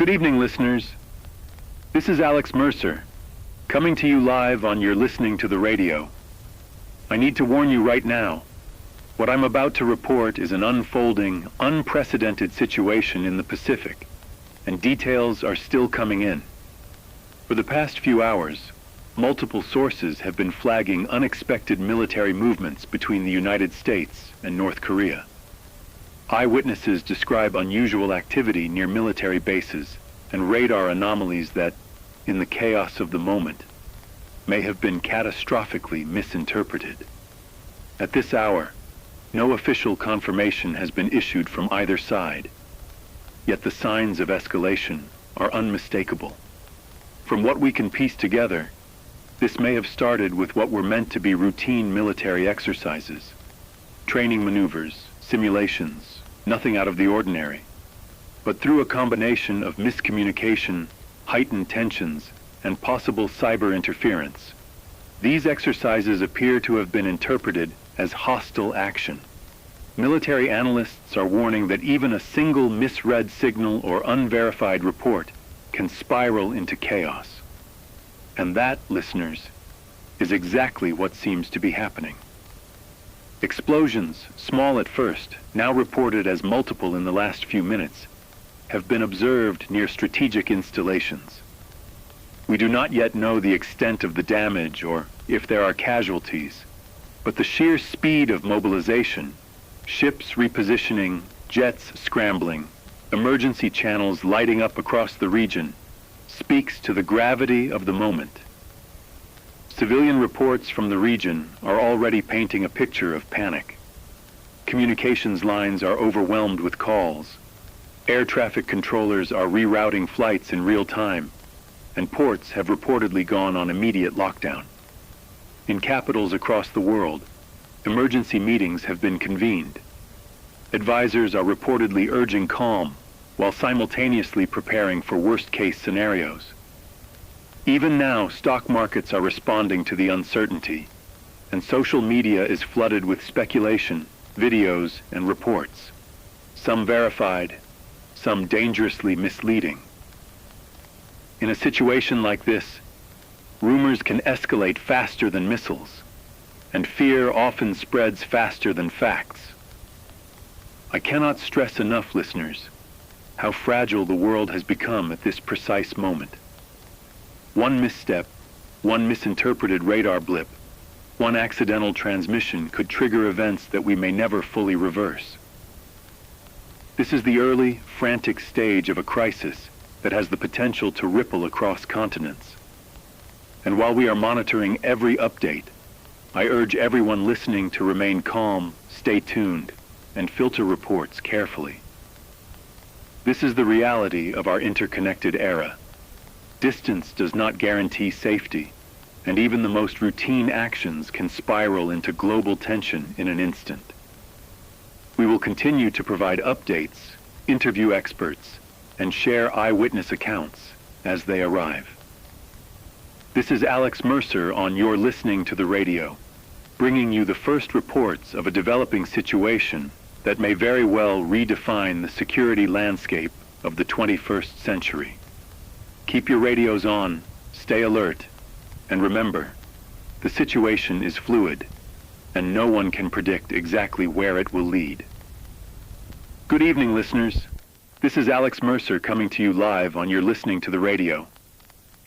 Good evening, listeners. This is Alex Mercer, coming to you live on You're Listening to the Radio. I need to warn you right now, what I'm about to report is an unfolding, unprecedented situation in the Pacific, and details are still coming in. For the past few hours, multiple sources have been flagging unexpected military movements between the United States and North Korea. Eyewitnesses describe unusual activity near military bases and radar anomalies that, in the chaos of the moment, may have been catastrophically misinterpreted. At this hour, no official confirmation has been issued from either side, yet the signs of escalation are unmistakable. From what we can piece together, this may have started with what were meant to be routine military exercises, training maneuvers, simulations, nothing out of the ordinary. But through a combination of miscommunication, heightened tensions, and possible cyber interference, these exercises appear to have been interpreted as hostile action. Military analysts are warning that even a single misread signal or unverified report can spiral into chaos. And that, listeners, is exactly what seems to be happening. Explosions, small at first, now reported as multiple in the last few minutes, have been observed near strategic installations. We do not yet know the extent of the damage or if there are casualties, but the sheer speed of mobilization, ships repositioning, jets scrambling, emergency channels lighting up across the region, speaks to the gravity of the moment. Civilian reports from the region are already painting a picture of panic. Communications lines are overwhelmed with calls. Air traffic controllers are rerouting flights in real time, and ports have reportedly gone on immediate lockdown. In capitals across the world, emergency meetings have been convened. Advisors are reportedly urging calm while simultaneously preparing for worst-case scenarios. Even now, stock markets are responding to the uncertainty, and social media is flooded with speculation, videos, and reports, some verified, some dangerously misleading. In a situation like this, rumors can escalate faster than missiles, and fear often spreads faster than facts. I cannot stress enough, listeners, how fragile the world has become at this precise moment. One misstep, one misinterpreted radar blip, one accidental transmission could trigger events that we may never fully reverse. This is the early, frantic stage of a crisis that has the potential to ripple across continents. And while we are monitoring every update, I urge everyone listening to remain calm, stay tuned, and filter reports carefully. This is the reality of our interconnected era. Distance does not guarantee safety, and even the most routine actions can spiral into global tension in an instant. We will continue to provide updates, interview experts, and share eyewitness accounts as they arrive. This is Alex Mercer on You're Listening to the Radio, bringing you the first reports of a developing situation that may very well redefine the security landscape of the 21st century. Keep your radios on, stay alert, and remember, the situation is fluid, and no one can predict exactly where it will lead. Good evening, listeners. This is Alex Mercer coming to you live on You're Listening to the Radio.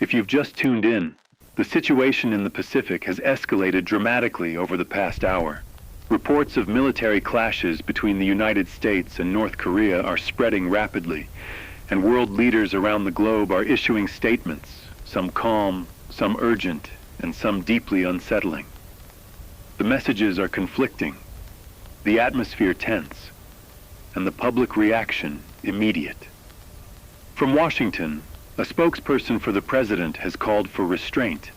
If you've just tuned in, the situation in the Pacific has escalated dramatically over the past hour. Reports of military clashes between the United States and North Korea are spreading rapidly, and world leaders around the globe are issuing statements, some calm, some urgent, and some deeply unsettling. The messages are conflicting, the atmosphere tense, and the public reaction immediate. From Washington, a spokesperson for the president has called for restraint.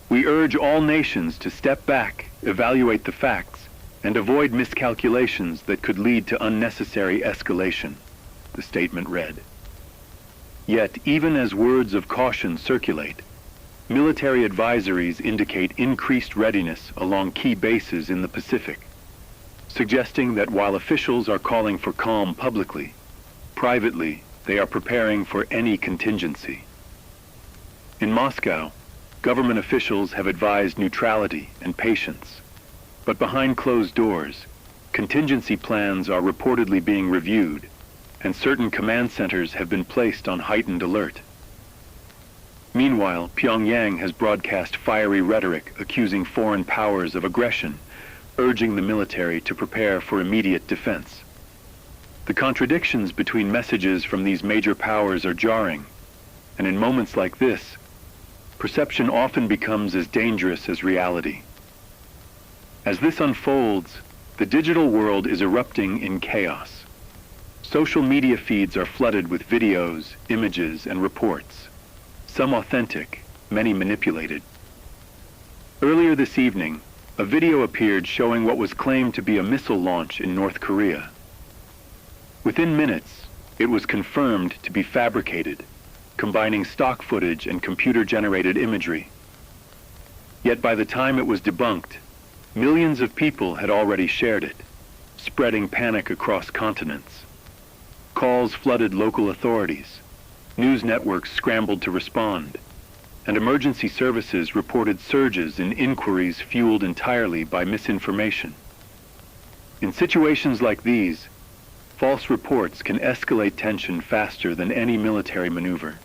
We urge all nations to step back, evaluate the facts, and avoid miscalculations that could lead to unnecessary escalation, the statement read. Yet, even as words of caution circulate, military advisories indicate increased readiness along key bases in the Pacific, suggesting that while officials are calling for calm publicly, privately, they are preparing for any contingency. In Moscow, government officials have advised neutrality and patience, but behind closed doors, contingency plans are reportedly being reviewed, and certain command centers have been placed on heightened alert. Meanwhile, Pyongyang has broadcast fiery rhetoric accusing foreign powers of aggression, urging the military to prepare for immediate defense. The contradictions between messages from these major powers are jarring, and in moments like this, perception often becomes as dangerous as reality. As this unfolds, the digital world is erupting in chaos. Social media feeds are flooded with videos, images, and reports, some authentic, many manipulated. Earlier this evening, a video appeared showing what was claimed to be a missile launch in North Korea. Within minutes, it was confirmed to be fabricated, combining stock footage and computer-generated imagery. Yet by the time it was debunked, millions of people had already shared it, spreading panic across continents. Calls flooded local authorities, news networks scrambled to respond, and emergency services reported surges in inquiries fueled entirely by misinformation. In situations like these, false reports can escalate tension faster than any military maneuver.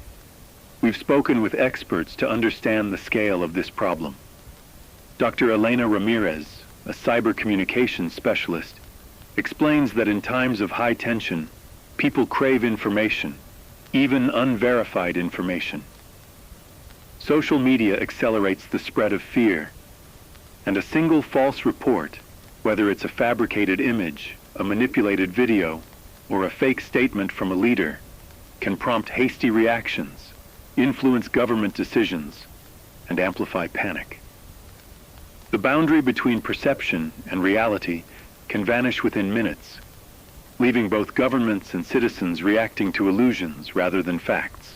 We've spoken with experts to understand the scale of this problem. Dr. Elena Ramirez, a cyber communications specialist, explains that in times of high tension, people crave information, even unverified information. Social media accelerates the spread of fear, and a single false report, whether it's a fabricated image, a manipulated video, or a fake statement from a leader, can prompt hasty reactions, influence government decisions, and amplify panic. The boundary between perception and reality can vanish within minutes, leaving both governments and citizens reacting to illusions rather than facts.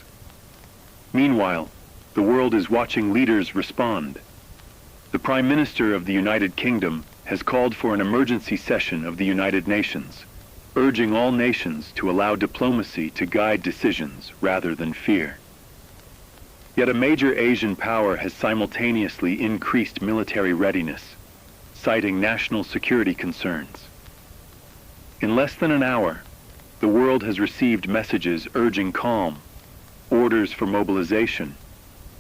Meanwhile, the world is watching leaders respond. The Prime Minister of the United Kingdom has called for an emergency session of the United Nations, urging all nations to allow diplomacy to guide decisions rather than fear. Yet a major Asian power has simultaneously increased military readiness, citing national security concerns. In less than an hour, the world has received messages urging calm, orders for mobilization,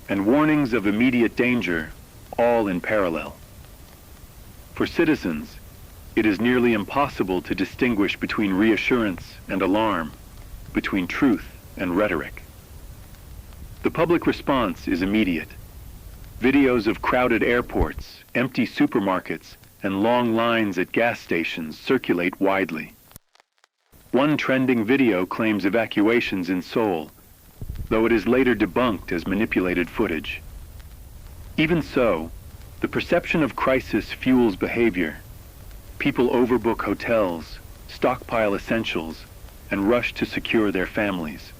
and warnings of immediate danger, all in parallel. For citizens, it is nearly impossible to distinguish between reassurance and alarm, between truth and rhetoric. The public response is immediate. Videos of crowded airports, empty supermarkets, and long lines at gas stations circulate widely. One trending video claims evacuations in Seoul, though it is later debunked as manipulated footage. Even so, the perception of crisis fuels behavior. People overbook hotels, stockpile essentials, and rush to secure their families.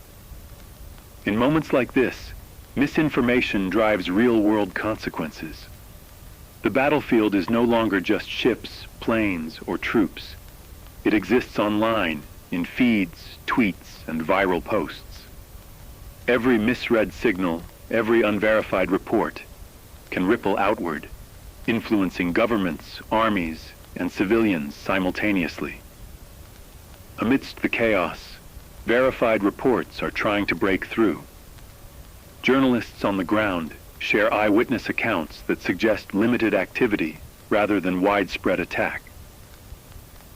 In moments like this, misinformation drives real-world consequences. The battlefield is no longer just ships, planes, or troops. It exists online, in feeds, tweets, and viral posts. Every misread signal, every unverified report, can ripple outward, influencing governments, armies, and civilians simultaneously. Amidst the chaos, verified reports are trying to break through. Journalists on the ground share eyewitness accounts that suggest limited activity rather than widespread attack.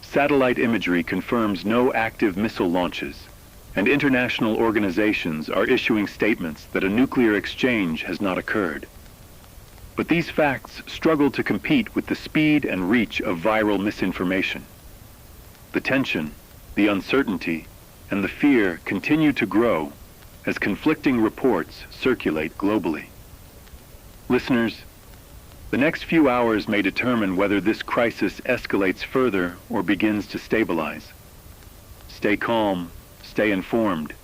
Satellite imagery confirms no active missile launches, and international organizations are issuing statements that a nuclear exchange has not occurred. But these facts struggle to compete with the speed and reach of viral misinformation. The tension, the uncertainty, and the fear continue to grow as conflicting reports circulate globally. Listeners, the next few hours may determine whether this crisis escalates further or begins to stabilize. Stay calm, stay informed,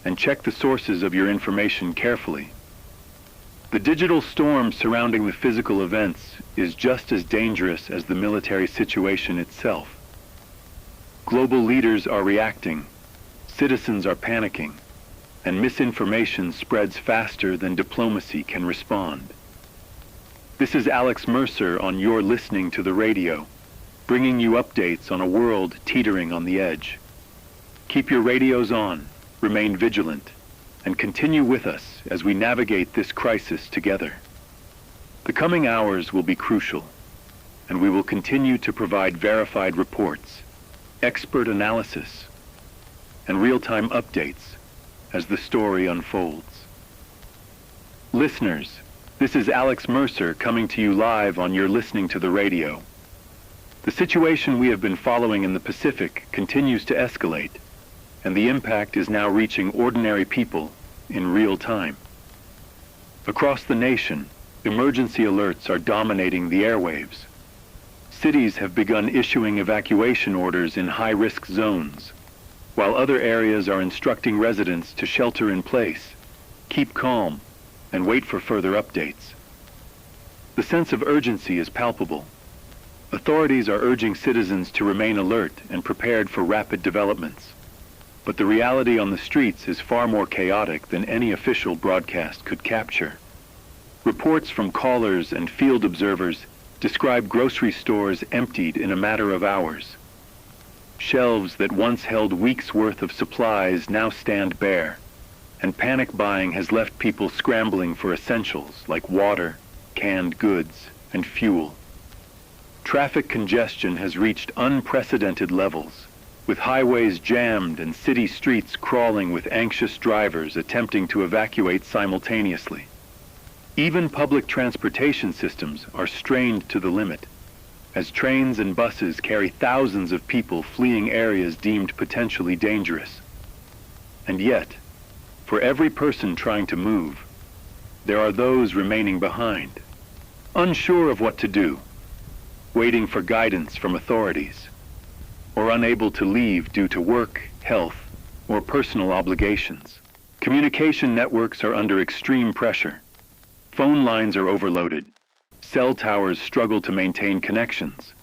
and check the sources of your information carefully. The digital storm surrounding the physical events is just as dangerous as the military situation itself. Global leaders are reacting, citizens are panicking, and misinformation spreads faster than diplomacy can respond. This is Alex Mercer on You're Listening to the Radio, bringing you updates on a world teetering on the edge. Keep your radios on, remain vigilant, and continue with us as we navigate this crisis together. The coming hours will be crucial, and we will continue to provide verified reports, expert analysis, and real-time updates as the story unfolds. Listeners, this is Alex Mercer coming to you live on You're Listening to the Radio. The situation we have been following in the Pacific continues to escalate, and the impact is now reaching ordinary people in real time. Across the nation, emergency alerts are dominating the airwaves. Cities have begun issuing evacuation orders in high-risk zones, while other areas are instructing residents to shelter in place, keep calm, and wait for further updates. The sense of urgency is palpable. Authorities are urging citizens to remain alert and prepared for rapid developments. But the reality on the streets is far more chaotic than any official broadcast could capture. Reports from callers and field observers describe grocery stores emptied in a matter of hours. Shelves that once held weeks' worth of supplies now stand bare, and panic buying has left people scrambling for essentials like water, canned goods, and fuel. Traffic congestion has reached unprecedented levels, with highways jammed and city streets crawling with anxious drivers attempting to evacuate simultaneously. Even public transportation systems are strained to the limit, as trains and buses carry thousands of people fleeing areas deemed potentially dangerous. And yet, for every person trying to move, there are those remaining behind, unsure of what to do, waiting for guidance from authorities, or unable to leave due to work, health, or personal obligations. Communication networks are under extreme pressure. Phone lines are overloaded. Cell towers struggle to maintain connections.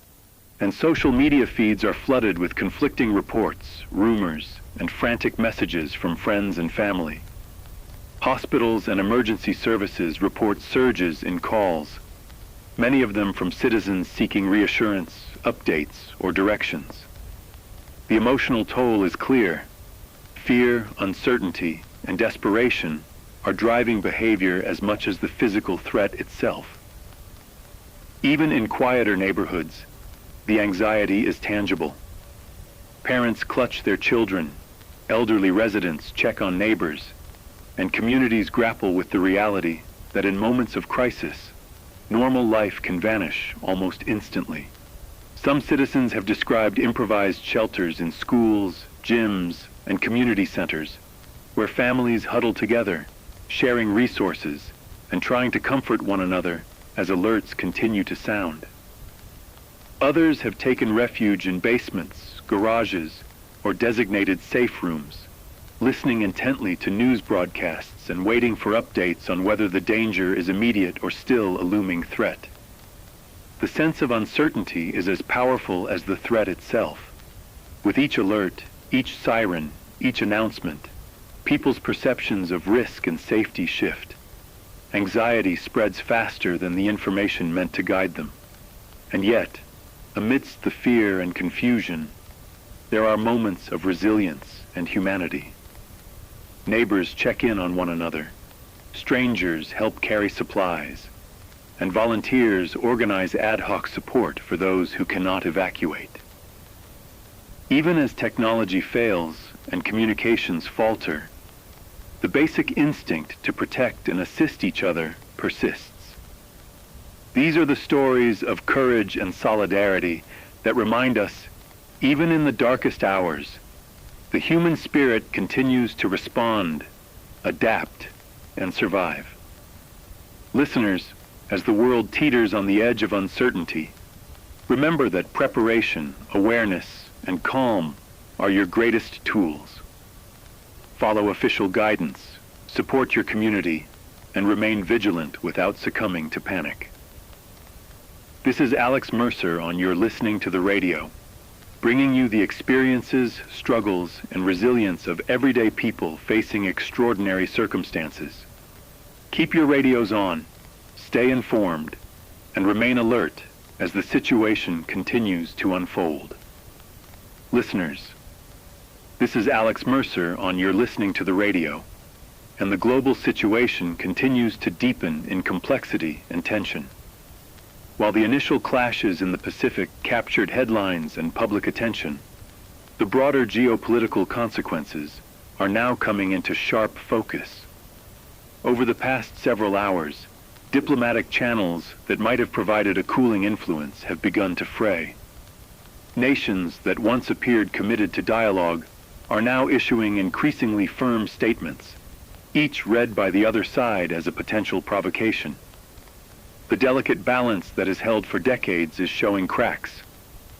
And social media feeds are flooded with conflicting reports, rumors, and frantic messages from friends and family. Hospitals and emergency services report surges in calls, many of them from citizens seeking reassurance, updates, or directions. The emotional toll is clear. Fear, uncertainty, and desperation are driving behavior as much as the physical threat itself. Even in quieter neighborhoods, the anxiety is tangible. Parents clutch their children, elderly residents check on neighbors, and communities grapple with the reality that in moments of crisis, normal life can vanish almost instantly. Some citizens have described improvised shelters in schools, gyms, and community centers, where families huddle together, sharing resources and trying to comfort one another as alerts continue to sound. Others have taken refuge in basements, garages, or designated safe rooms, listening intently to news broadcasts and waiting for updates on whether the danger is immediate or still a looming threat. The sense of uncertainty is as powerful as the threat itself. With each alert, each siren, each announcement, people's perceptions of risk and safety shift. Anxiety spreads faster than the information meant to guide them. And yet, amidst the fear and confusion, there are moments of resilience and humanity. Neighbors check in on one another. Strangers help carry supplies. And volunteers organize ad hoc support for those who cannot evacuate. Even as technology fails and communications falter, the basic instinct to protect and assist each other persists. These are the stories of courage and solidarity that remind us, even in the darkest hours, the human spirit continues to respond, adapt, and survive. Listeners, as the world teeters on the edge of uncertainty, remember that preparation, awareness, and calm are your greatest tools. Follow official guidance, support your community, and remain vigilant without succumbing to panic. This is Alex Mercer on You're Listening to the Radio. bringing you the experiences, struggles, and resilience of everyday people facing extraordinary circumstances. Keep your radios on, stay informed, and remain alert as the situation continues to unfold. Listeners, this is Alex Mercer on You're Listening to the Radio, and the global situation continues to deepen in complexity and tension. While the initial clashes in the Pacific captured headlines and public attention, the broader geopolitical consequences are now coming into sharp focus. Over the past several hours, diplomatic channels that might have provided a cooling influence have begun to fray. Nations that once appeared committed to dialogue are now issuing increasingly firm statements, each read by the other side as a potential provocation. The delicate balance that has held for decades is showing cracks,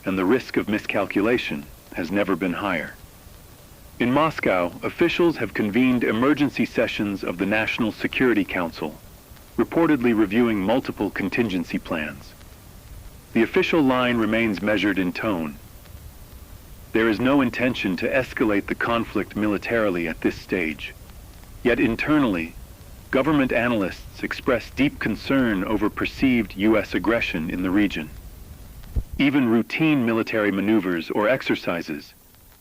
and the risk of miscalculation has never been higher. In Moscow, officials have convened emergency sessions of the National Security Council, reportedly reviewing multiple contingency plans. The official line remains measured in tone. There is no intention to escalate the conflict militarily at this stage. Yet internally, government analysts express deep concern over perceived U.S. aggression in the region. Even routine military maneuvers or exercises,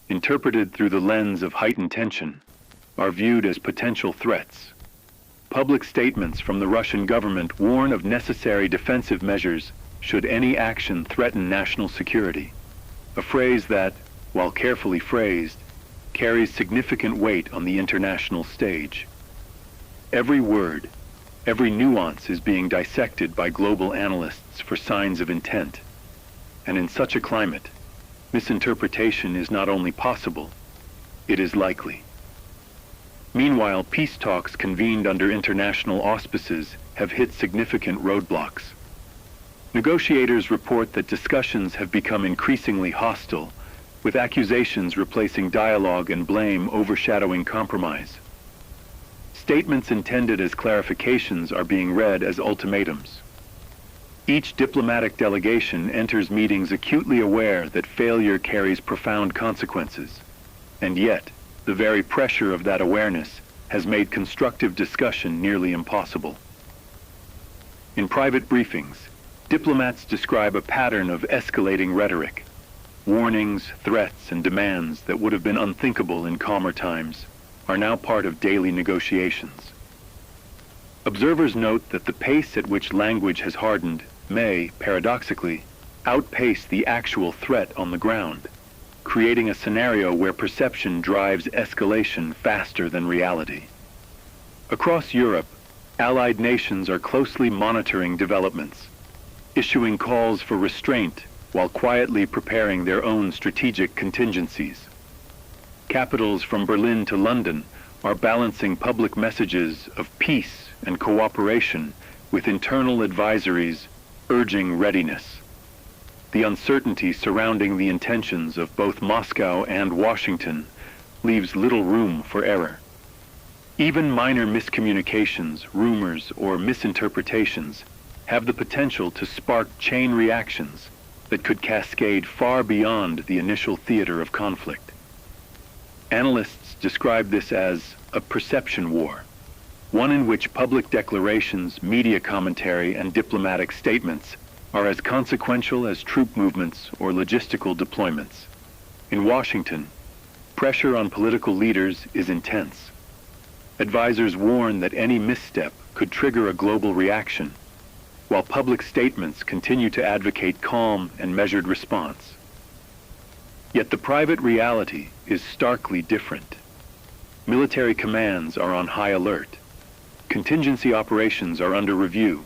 interpreted through the lens of heightened tension, are viewed as potential threats. Public statements from the Russian government warn of necessary defensive measures should any action threaten national security, a phrase that, while carefully phrased, carries significant weight on the international stage. Every word, every nuance is being dissected by global analysts for signs of intent. And in such a climate, misinterpretation is not only possible, it is likely. Meanwhile, peace talks convened under international auspices have hit significant roadblocks. Negotiators report that discussions have become increasingly hostile, with accusations replacing dialogue and blame overshadowing compromise. Statements intended as clarifications are being read as ultimatums. Each diplomatic delegation enters meetings acutely aware that failure carries profound consequences, and yet, the very pressure of that awareness has made constructive discussion nearly impossible. In private briefings, diplomats describe a pattern of escalating rhetoric, warnings, threats, and demands that would have been unthinkable in calmer times are now part of daily negotiations. Observers note that the pace at which language has hardened may, paradoxically, outpace the actual threat on the ground, creating a scenario where perception drives escalation faster than reality. Across Europe, allied nations are closely monitoring developments, issuing calls for restraint while quietly preparing their own strategic contingencies. Capitals from Berlin to London are balancing public messages of peace and cooperation with internal advisories urging readiness. The uncertainty surrounding the intentions of both Moscow and Washington leaves little room for error. Even minor miscommunications, rumors, or misinterpretations have the potential to spark chain reactions that could cascade far beyond the initial theater of conflict. Analysts describe this as a perception war, one in which public declarations, media commentary, and diplomatic statements are as consequential as troop movements or logistical deployments. In Washington, pressure on political leaders is intense. Advisors warn that any misstep could trigger a global reaction, while public statements continue to advocate calm and measured response. Yet the private reality is starkly different. Military commands are on high alert. Contingency operations are under review,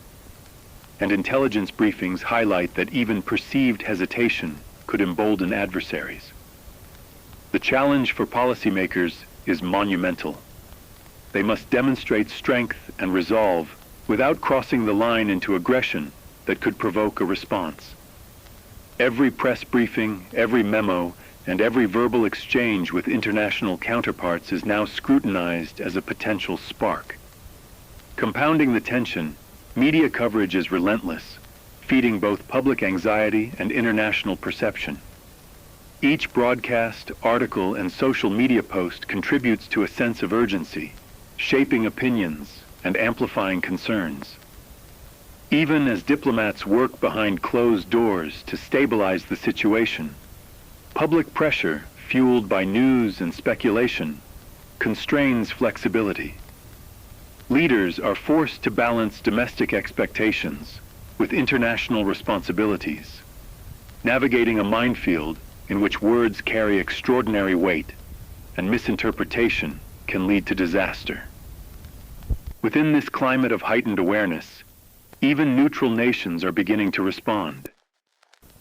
and intelligence briefings highlight that even perceived hesitation could embolden adversaries. The challenge for policymakers is monumental. They must demonstrate strength and resolve without crossing the line into aggression that could provoke a response. Every press briefing, every memo, and every verbal exchange with international counterparts is now scrutinized as a potential spark. Compounding the tension, media coverage is relentless, feeding both public anxiety and international perception. Each broadcast, article, and social media post contributes to a sense of urgency, shaping opinions and amplifying concerns. Even as diplomats work behind closed doors to stabilize the situation, public pressure, fueled by news and speculation, constrains flexibility. Leaders are forced to balance domestic expectations with international responsibilities, navigating a minefield in which words carry extraordinary weight and misinterpretation can lead to disaster. Within this climate of heightened awareness, even neutral nations are beginning to respond.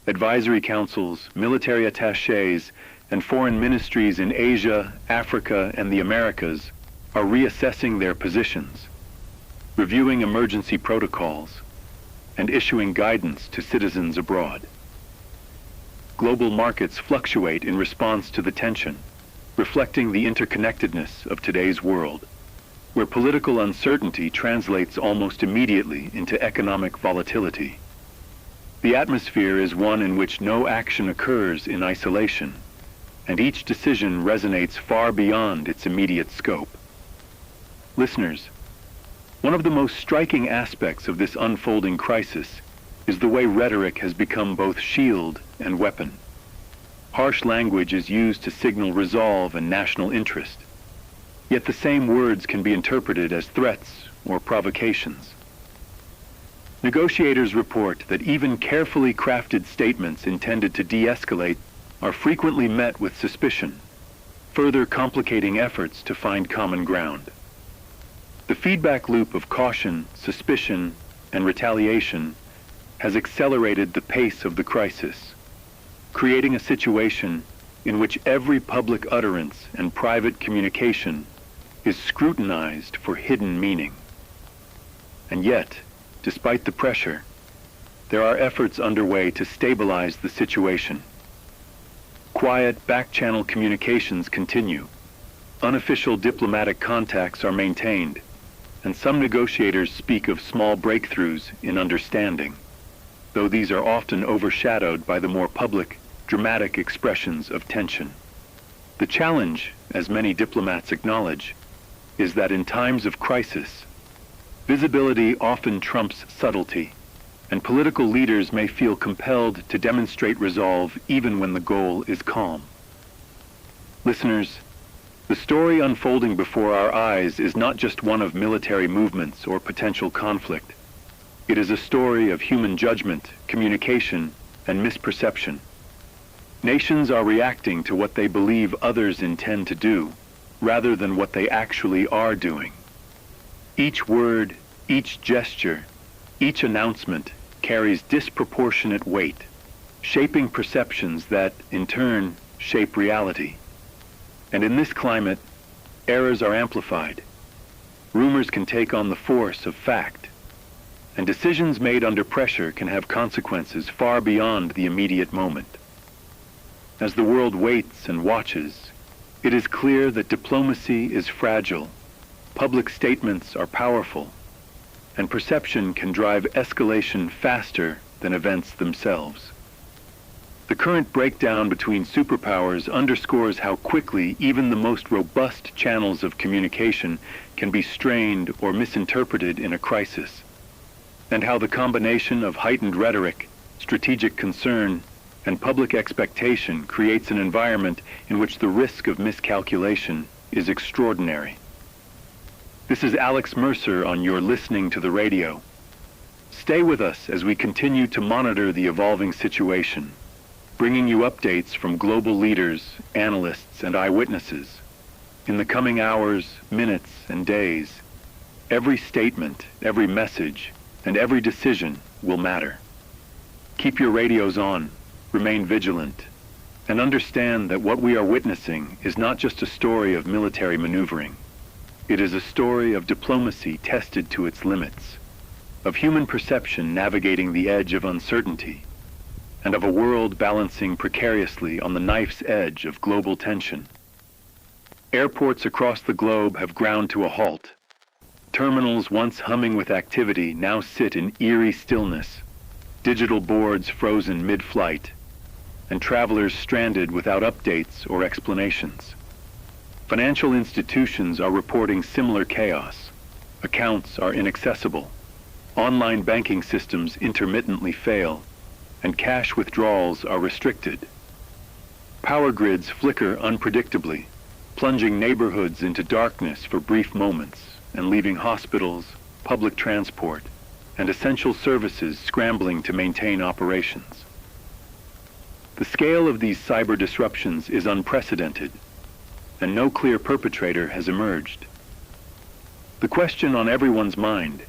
Advisory councils, military attachés, and foreign ministries in Asia, Africa, and the Americas are reassessing their positions, reviewing emergency protocols, and issuing guidance to citizens abroad. Global markets fluctuate in response to the tension, reflecting the interconnectedness of today's world, where political uncertainty translates almost immediately into economic volatility. The atmosphere is one in which no action occurs in isolation, and each decision resonates far beyond its immediate scope. Listeners, one of the most striking aspects of this unfolding crisis is the way rhetoric has become both shield and weapon. Harsh language is used to signal resolve and national interest, yet the same words can be interpreted as threats or provocations. Negotiators report that even carefully crafted statements intended to de-escalate are frequently met with suspicion, further complicating efforts to find common ground. The feedback loop of caution, suspicion, and retaliation has accelerated the pace of the crisis, creating a situation in which every public utterance and private communication is scrutinized for hidden meaning. And yet, despite the pressure, there are efforts underway to stabilize the situation. Quiet back-channel communications continue, unofficial diplomatic contacts are maintained, and some negotiators speak of small breakthroughs in understanding, though these are often overshadowed by the more public, dramatic expressions of tension. The challenge, as many diplomats acknowledge, is that in times of crisis, visibility often trumps subtlety, and political leaders may feel compelled to demonstrate resolve even when the goal is calm. Listeners, the story unfolding before our eyes is not just one of military movements or potential conflict. It is a story of human judgment, communication, and misperception. Nations are reacting to what they believe others intend to do, rather than what they actually are doing. Each word, each gesture, each announcement carries disproportionate weight, shaping perceptions that, in turn, shape reality. And in this climate, errors are amplified. Rumors can take on the force of fact, and decisions made under pressure can have consequences far beyond the immediate moment. As the world waits and watches, it is clear that diplomacy is fragile, public statements are powerful, and perception can drive escalation faster than events themselves. The current breakdown between superpowers underscores how quickly even the most robust channels of communication can be strained or misinterpreted in a crisis, and how the combination of heightened rhetoric, strategic concern, and public expectation creates an environment in which the risk of miscalculation is extraordinary. This is Alex Mercer on You're Listening to the Radio. Stay with us as we continue to monitor the evolving situation, bringing you updates from global leaders, analysts, and eyewitnesses. In the coming hours, minutes, and days, every statement, every message, and every decision will matter. Keep your radios on, remain vigilant, and understand that what we are witnessing is not just a story of military maneuvering. It is a story of diplomacy tested to its limits, of human perception navigating the edge of uncertainty, and of a world balancing precariously on the knife's edge of global tension. Airports across the globe have ground to a halt. Terminals once humming with activity now sit in eerie stillness, digital boards frozen mid-flight, and travelers stranded without updates or explanations. Financial institutions are reporting similar chaos. Accounts are inaccessible. Online banking systems intermittently fail, and cash withdrawals are restricted. Power grids flicker unpredictably, plunging neighborhoods into darkness for brief moments and leaving hospitals, public transport, and essential services scrambling to maintain operations. The scale of these cyber disruptions is unprecedented, and no clear perpetrator has emerged. The question on everyone's mind: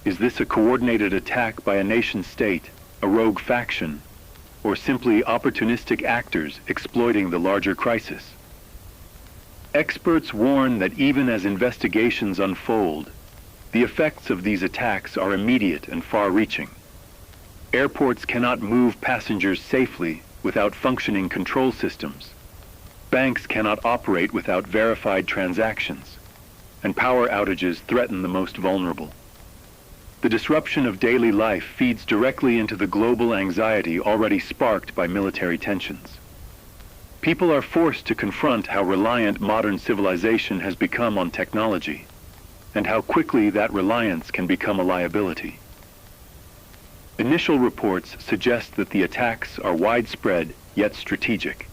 is this a coordinated attack by a nation-state, a rogue faction, or simply opportunistic actors exploiting the larger crisis? Experts warn that even as investigations unfold, the effects of these attacks are immediate and far-reaching. Airports cannot move passengers safely without functioning control systems. Banks cannot operate without verified transactions, and power outages threaten the most vulnerable. The disruption of daily life feeds directly into the global anxiety already sparked by military tensions. People are forced to confront how reliant modern civilization has become on technology, and how quickly that reliance can become a liability. Initial reports suggest that the attacks are widespread yet strategic.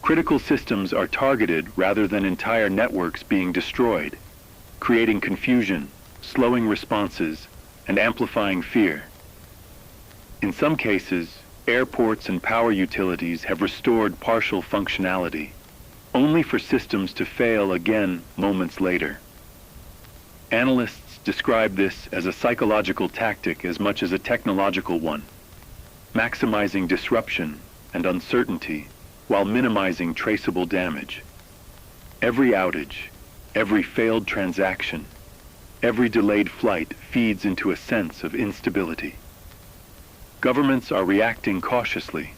Critical systems are targeted rather than entire networks being destroyed, creating confusion, slowing responses, and amplifying fear. In some cases, airports and power utilities have restored partial functionality, only for systems to fail again moments later. Analysts describe this as a psychological tactic as much as a technological one, maximizing disruption and uncertainty while minimizing traceable damage. Every outage, every failed transaction, every delayed flight feeds into a sense of instability. Governments are reacting cautiously.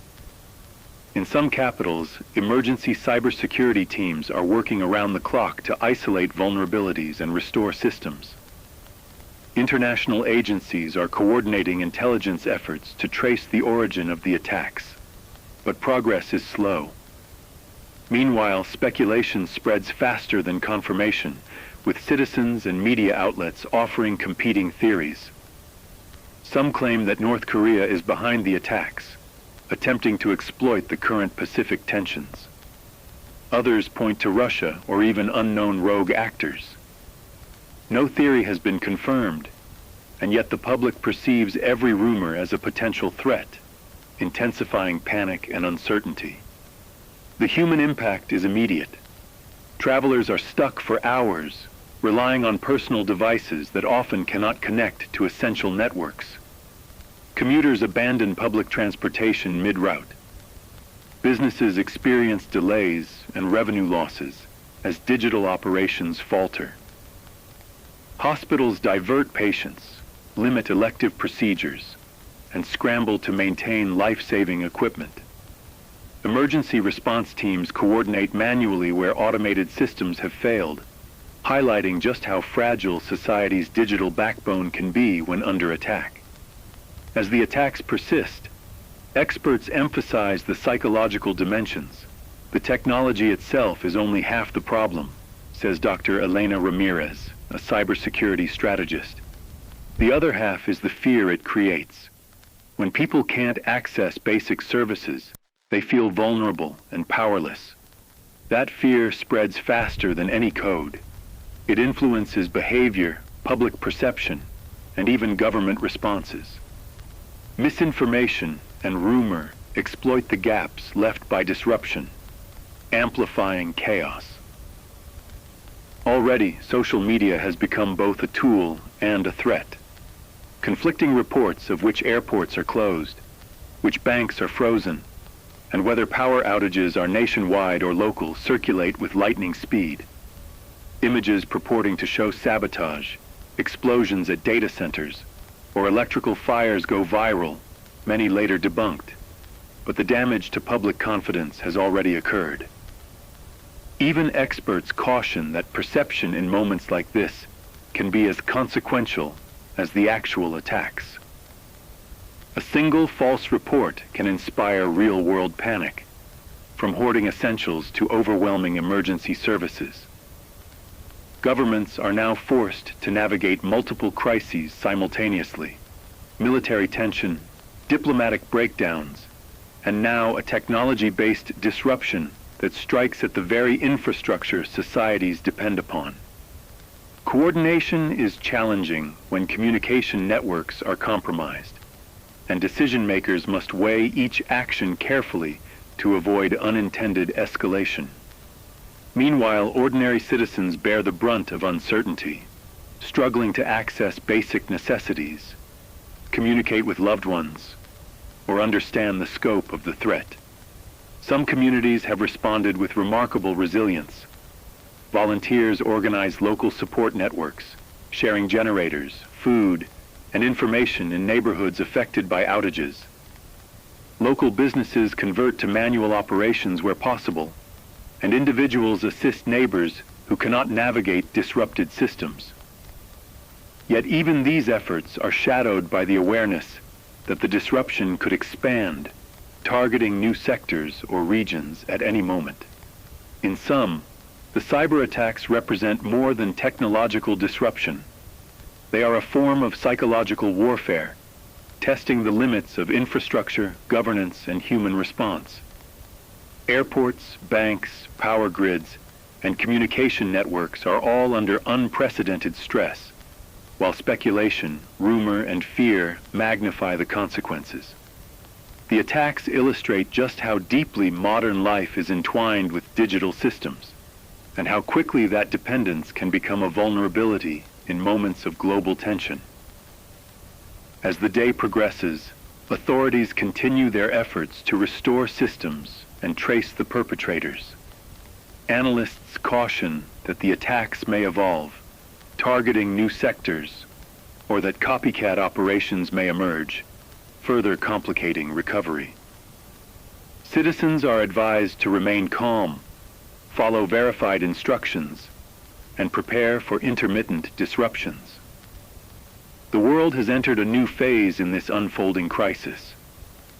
In some capitals, emergency cybersecurity teams are working around the clock to isolate vulnerabilities and restore systems. International agencies are coordinating intelligence efforts to trace the origin of the attacks, but progress is slow. Meanwhile, speculation spreads faster than confirmation, with citizens and media outlets offering competing theories. Some claim that North Korea is behind the attacks, attempting to exploit the current Pacific tensions. Others point to Russia or even unknown rogue actors. No theory has been confirmed, and yet the public perceives every rumor as a potential threat, intensifying panic and uncertainty. The human impact is immediate. Travelers are stuck for hours, relying on personal devices that often cannot connect to essential networks. Commuters abandon public transportation mid-route. Businesses experience delays and revenue losses as digital operations falter. Hospitals divert patients, limit elective procedures, and scramble to maintain life-saving equipment. Emergency response teams coordinate manually where automated systems have failed, highlighting just how fragile society's digital backbone can be when under attack. As the attacks persist, experts emphasize the psychological dimensions. The technology itself is only half the problem, says Dr. Elena Ramirez, a cybersecurity strategist. The other half is the fear it creates. When people can't access basic services, they feel vulnerable and powerless. That fear spreads faster than any code. It influences behavior, public perception, and even government responses. Misinformation and rumor exploit the gaps left by disruption, amplifying chaos. Already, social media has become both a tool and a threat. Conflicting reports of which airports are closed, which banks are frozen, and whether power outages are nationwide or local circulate with lightning speed. Images purporting to show sabotage, explosions at data centers, or electrical fires go viral, many later debunked. But the damage to public confidence has already occurred. Even experts caution that perception in moments like this can be as consequential as the actual attacks. A single false report can inspire real-world panic, from hoarding essentials to overwhelming emergency services. Governments are now forced to navigate multiple crises simultaneously: military tension, diplomatic breakdowns, and now a technology-based disruption that strikes at the very infrastructure societies depend upon. Coordination is challenging when communication networks are compromised, and decision-makers must weigh each action carefully to avoid unintended escalation. Meanwhile, ordinary citizens bear the brunt of uncertainty, struggling to access basic necessities, communicate with loved ones, or understand the scope of the threat. Some communities have responded with remarkable resilience. Volunteers organize local support networks, sharing generators, food, and information in neighborhoods affected by outages. Local businesses convert to manual operations where possible, and individuals assist neighbors who cannot navigate disrupted systems. Yet even these efforts are shadowed by the awareness that the disruption could expand, targeting new sectors or regions at any moment. In sum, the cyber attacks represent more than technological disruption. They are a form of psychological warfare, testing the limits of infrastructure, governance, and human response. Airports, banks, power grids, and communication networks are all under unprecedented stress, while speculation, rumor, and fear magnify the consequences. The attacks illustrate just how deeply modern life is entwined with digital systems, and how quickly that dependence can become a vulnerability in moments of global tension. As the day progresses, authorities continue their efforts to restore systems and trace the perpetrators. Analysts caution that the attacks may evolve, targeting new sectors, or that copycat operations may emerge, further complicating recovery. Citizens are advised to remain calm, follow verified instructions, and prepare for intermittent disruptions. The world has entered a new phase in this unfolding crisis,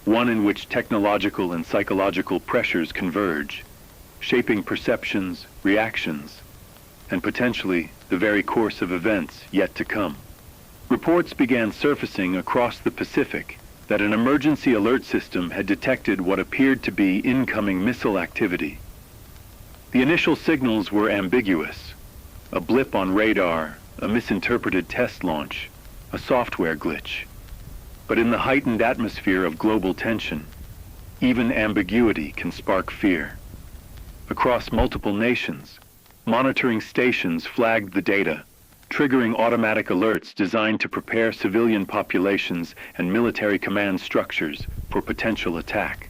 one in which technological and psychological pressures converge, shaping perceptions, reactions, and potentially the very course of events yet to come. Reports began surfacing across the Pacific that an emergency alert system had detected what appeared to be incoming missile activity. The initial signals were ambiguous: a blip on radar, a misinterpreted test launch, a software glitch. But in the heightened atmosphere of global tension, even ambiguity can spark fear. Across multiple nations, monitoring stations flagged the data, triggering automatic alerts designed to prepare civilian populations and military command structures for potential attack.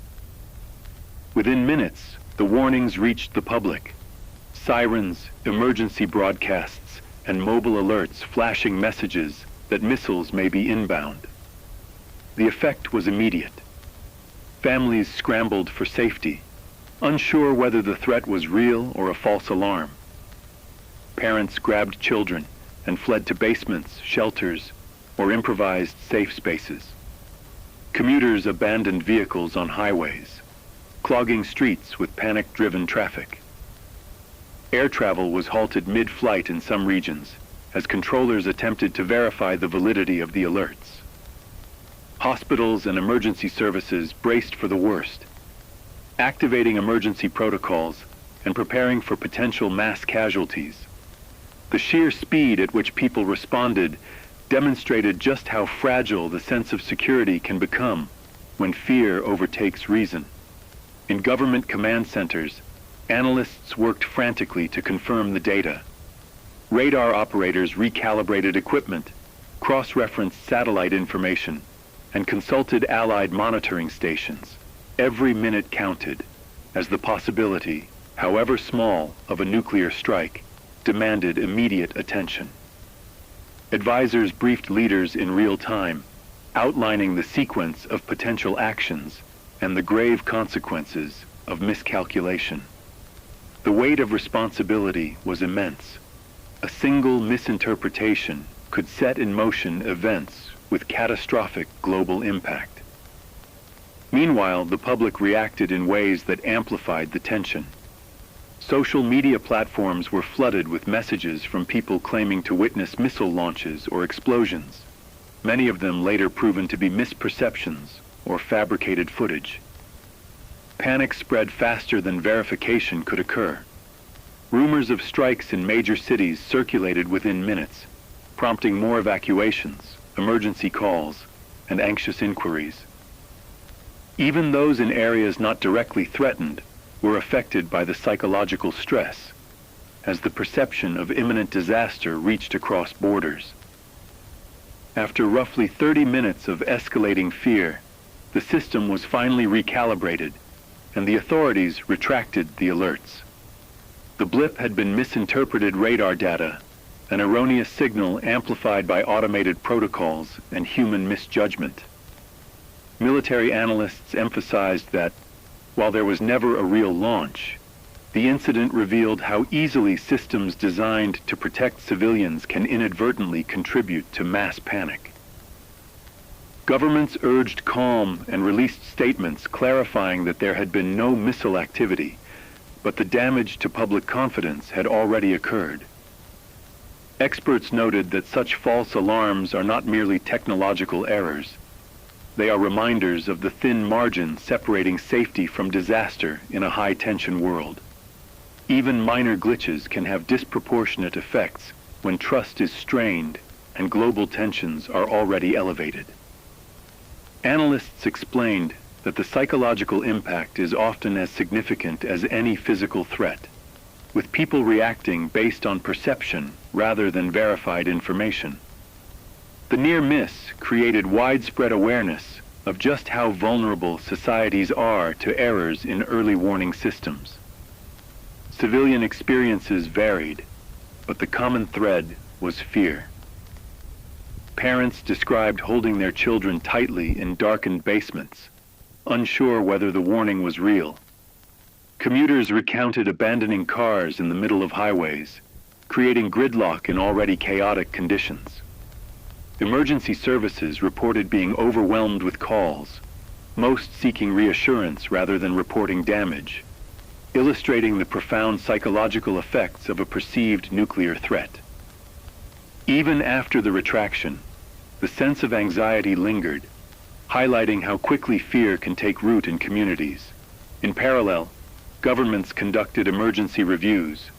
Within minutes, the warnings reached the public: sirens, emergency broadcasts, and mobile alerts flashing messages that missiles may be inbound. The effect was immediate. Families scrambled for safety, unsure whether the threat was real or a false alarm. Parents grabbed children and fled to basements, shelters, or improvised safe spaces. Commuters abandoned vehicles on highways, clogging streets with panic-driven traffic. Air travel was halted mid-flight in some regions, as controllers attempted to verify the validity of the alerts. Hospitals and emergency services braced for the worst, activating emergency protocols and preparing for potential mass casualties. The sheer speed at which people responded demonstrated just how fragile the sense of security can become when fear overtakes reason. In government command centers, analysts worked frantically to confirm the data. Radar operators recalibrated equipment, cross-referenced satellite information, and consulted allied monitoring stations. Every minute counted, as the possibility, however small, of a nuclear strike demanded immediate attention. Advisors briefed leaders in real time, outlining the sequence of potential actions and the grave consequences of miscalculation. The weight of responsibility was immense. A single misinterpretation could set in motion events with catastrophic global impact. Meanwhile, the public reacted in ways that amplified the tension. Social media platforms were flooded with messages from people claiming to witness missile launches or explosions, many of them later proven to be misperceptions or fabricated footage. Panic spread faster than verification could occur. Rumors of strikes in major cities circulated within minutes, prompting more evacuations, emergency calls, and anxious inquiries. Even those in areas not directly threatened were affected by the psychological stress, as the perception of imminent disaster reached across borders. After roughly 30 minutes of escalating fear, the system was finally recalibrated, and the authorities retracted the alerts. The blip had been misinterpreted radar data, an erroneous signal amplified by automated protocols and human misjudgment. Military analysts emphasized that, while there was never a real launch, the incident revealed how easily systems designed to protect civilians can inadvertently contribute to mass panic. Governments urged calm and released statements clarifying that there had been no missile activity, but the damage to public confidence had already occurred. Experts noted that such false alarms are not merely technological errors. They are reminders of the thin margin separating safety from disaster in a high-tension world. Even minor glitches can have disproportionate effects when trust is strained and global tensions are already elevated. Analysts explained that the psychological impact is often as significant as any physical threat, with people reacting based on perception rather than verified information. The near miss created widespread awareness of just how vulnerable societies are to errors in early warning systems. Civilian experiences varied, but the common thread was fear. Parents described holding their children tightly in darkened basements, unsure whether the warning was real. Commuters recounted abandoning cars in the middle of highways, creating gridlock in already chaotic conditions. Emergency services reported being overwhelmed with calls, most seeking reassurance rather than reporting damage, illustrating the profound psychological effects of a perceived nuclear threat. Even after the retraction, the sense of anxiety lingered, highlighting how quickly fear can take root in communities. In parallel, governments conducted emergency reviews.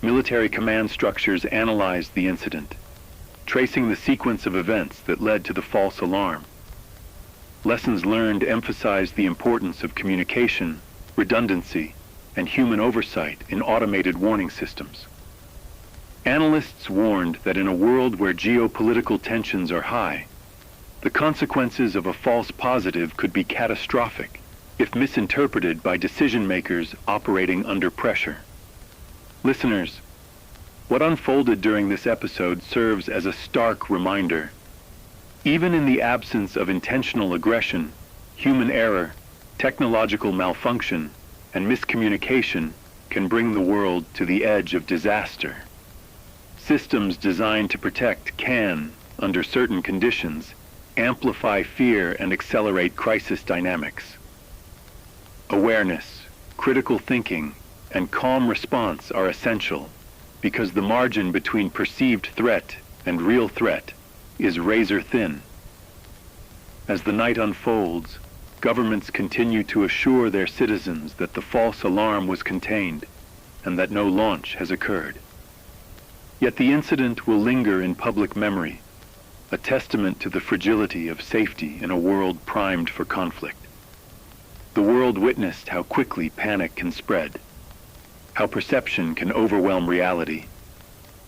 Military command structures analyzed the incident, tracing the sequence of events that led to the false alarm. Lessons learned emphasized the importance of communication, redundancy, and human oversight in automated warning systems. Analysts warned that in a world where geopolitical tensions are high, the consequences of a false positive could be catastrophic if misinterpreted by decision-makers operating under pressure. Listeners, what unfolded during this episode serves as a stark reminder. Even in the absence of intentional aggression, human error, technological malfunction, and miscommunication can bring the world to the edge of disaster. Systems designed to protect can, under certain conditions, amplify fear and accelerate crisis dynamics. Awareness, critical thinking, and calm response are essential because the margin between perceived threat and real threat is razor thin. As the night unfolds, governments continue to assure their citizens that the false alarm was contained and that no launch has occurred. Yet the incident will linger in public memory, a testament to the fragility of safety in a world primed for conflict. The world witnessed how quickly panic can spread, how perception can overwhelm reality,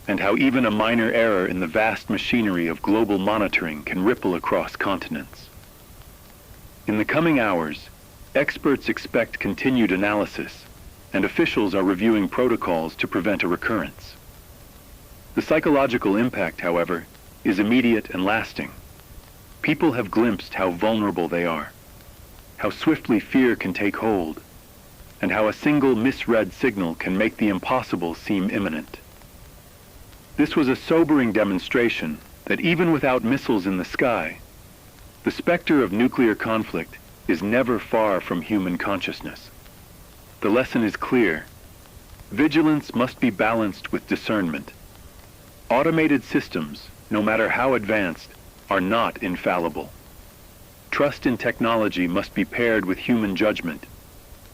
and how even a minor error in the vast machinery of global monitoring can ripple across continents. In the coming hours, experts expect continued analysis, and officials are reviewing protocols to prevent a recurrence. The psychological impact, however, is immediate and lasting. People have glimpsed how vulnerable they are, how swiftly fear can take hold, and how a single misread signal can make the impossible seem imminent. This was a sobering demonstration that even without missiles in the sky, the specter of nuclear conflict is never far from human consciousness. The lesson is clear. Vigilance must be balanced with discernment. Automated systems, no matter how advanced, are not infallible. Trust in technology must be paired with human judgment,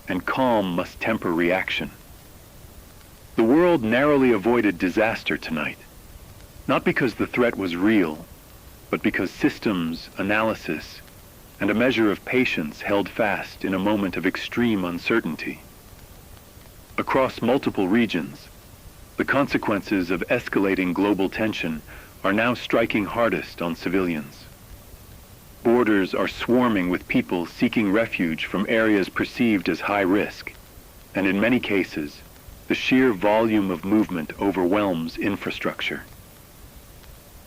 and calm must temper reaction. The world narrowly avoided disaster tonight, not because the threat was real, but because systems, analysis, and a measure of patience held fast in a moment of extreme uncertainty. Across multiple regions, the consequences of escalating global tension are now striking hardest on civilians. Borders are swarming with people seeking refuge from areas perceived as high risk, and in many cases, the sheer volume of movement overwhelms infrastructure.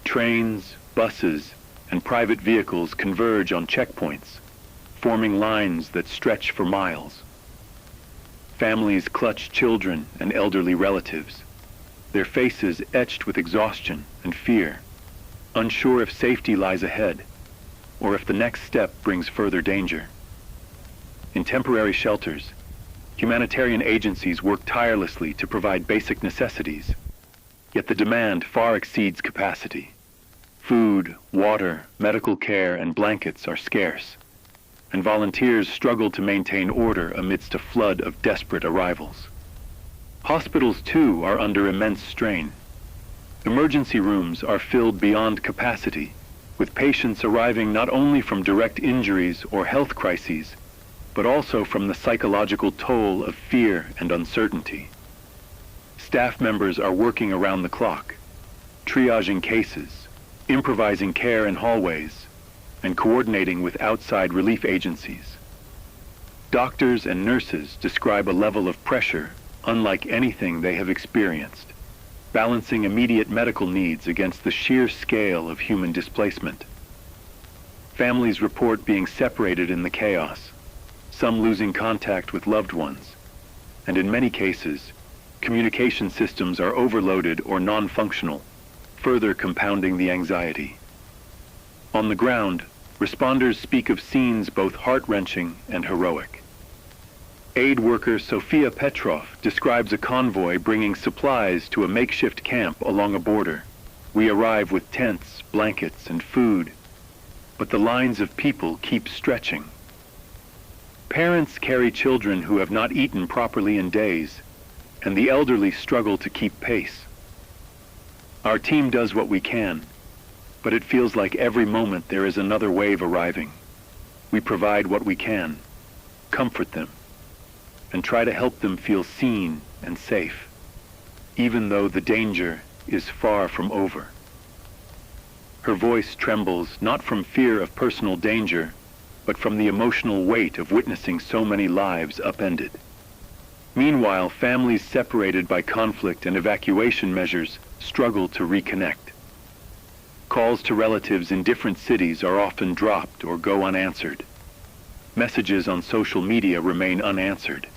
Trains, buses, and private vehicles converge on checkpoints, forming lines that stretch for miles. Families clutch children and elderly relatives, their faces etched with exhaustion and fear, unsure if safety lies ahead, or if the next step brings further danger. In temporary shelters, humanitarian agencies work tirelessly to provide basic necessities, yet the demand far exceeds capacity. Food, water, medical care, and blankets are scarce, and volunteers struggle to maintain order amidst a flood of desperate arrivals. Hospitals, too, are under immense strain. Emergency rooms are filled beyond capacity, with patients arriving not only from direct injuries or health crises, but also from the psychological toll of fear and uncertainty. Staff members are working around the clock, triaging cases, improvising care in hallways, and coordinating with outside relief agencies. Doctors and nurses describe a level of pressure unlike anything they have experienced, balancing immediate medical needs against the sheer scale of human displacement. Families report being separated in the chaos, some losing contact with loved ones, and in many cases, communication systems are overloaded or non-functional, further compounding the anxiety. On the ground, responders speak of scenes both heart-wrenching and heroic. Aid worker Sofia Petrov describes a convoy bringing supplies to a makeshift camp along a border. We arrive with tents, blankets, and food, but the lines of people keep stretching. Parents carry children who have not eaten properly in days, and the elderly struggle to keep pace. Our team does what we can, but it feels like every moment there is another wave arriving. We provide what we can, comfort them, and try to help them feel seen and safe, even though the danger is far from over. Her voice trembles not from fear of personal danger, but from the emotional weight of witnessing so many lives upended. Meanwhile, families separated by conflict and evacuation measures struggle to reconnect. Calls to relatives in different cities are often dropped or go unanswered. Messages on social media remain unanswered,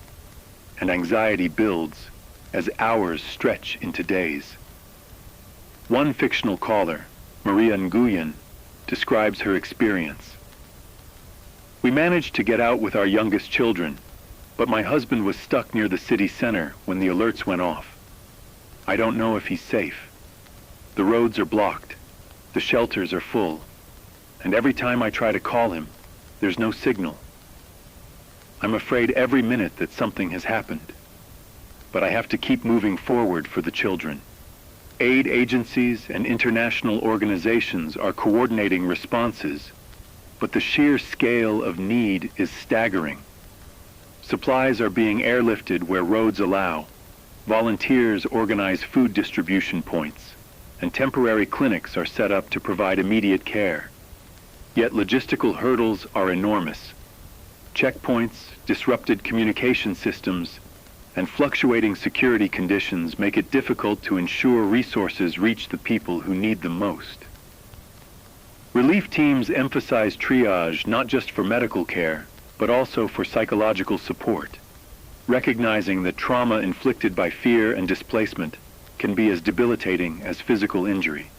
and anxiety builds as hours stretch into days. One fictional caller, Maria Nguyen, describes her experience. We managed to get out with our youngest children, but my husband was stuck near the city center when the alerts went off. I don't know if he's safe. The roads are blocked, the shelters are full, and every time I try to call him, there's no signal. I'm afraid every minute that something has happened, but I have to keep moving forward for the children. Aid agencies and international organizations are coordinating responses, but the sheer scale of need is staggering. Supplies are being airlifted where roads allow. Volunteers organize food distribution points, and temporary clinics are set up to provide immediate care. Yet logistical hurdles are enormous. Checkpoints, disrupted communication systems, and fluctuating security conditions make it difficult to ensure resources reach the people who need them most. Relief teams emphasize triage not just for medical care, but also for psychological support, recognizing that trauma inflicted by fear and displacement can be as debilitating as physical injury.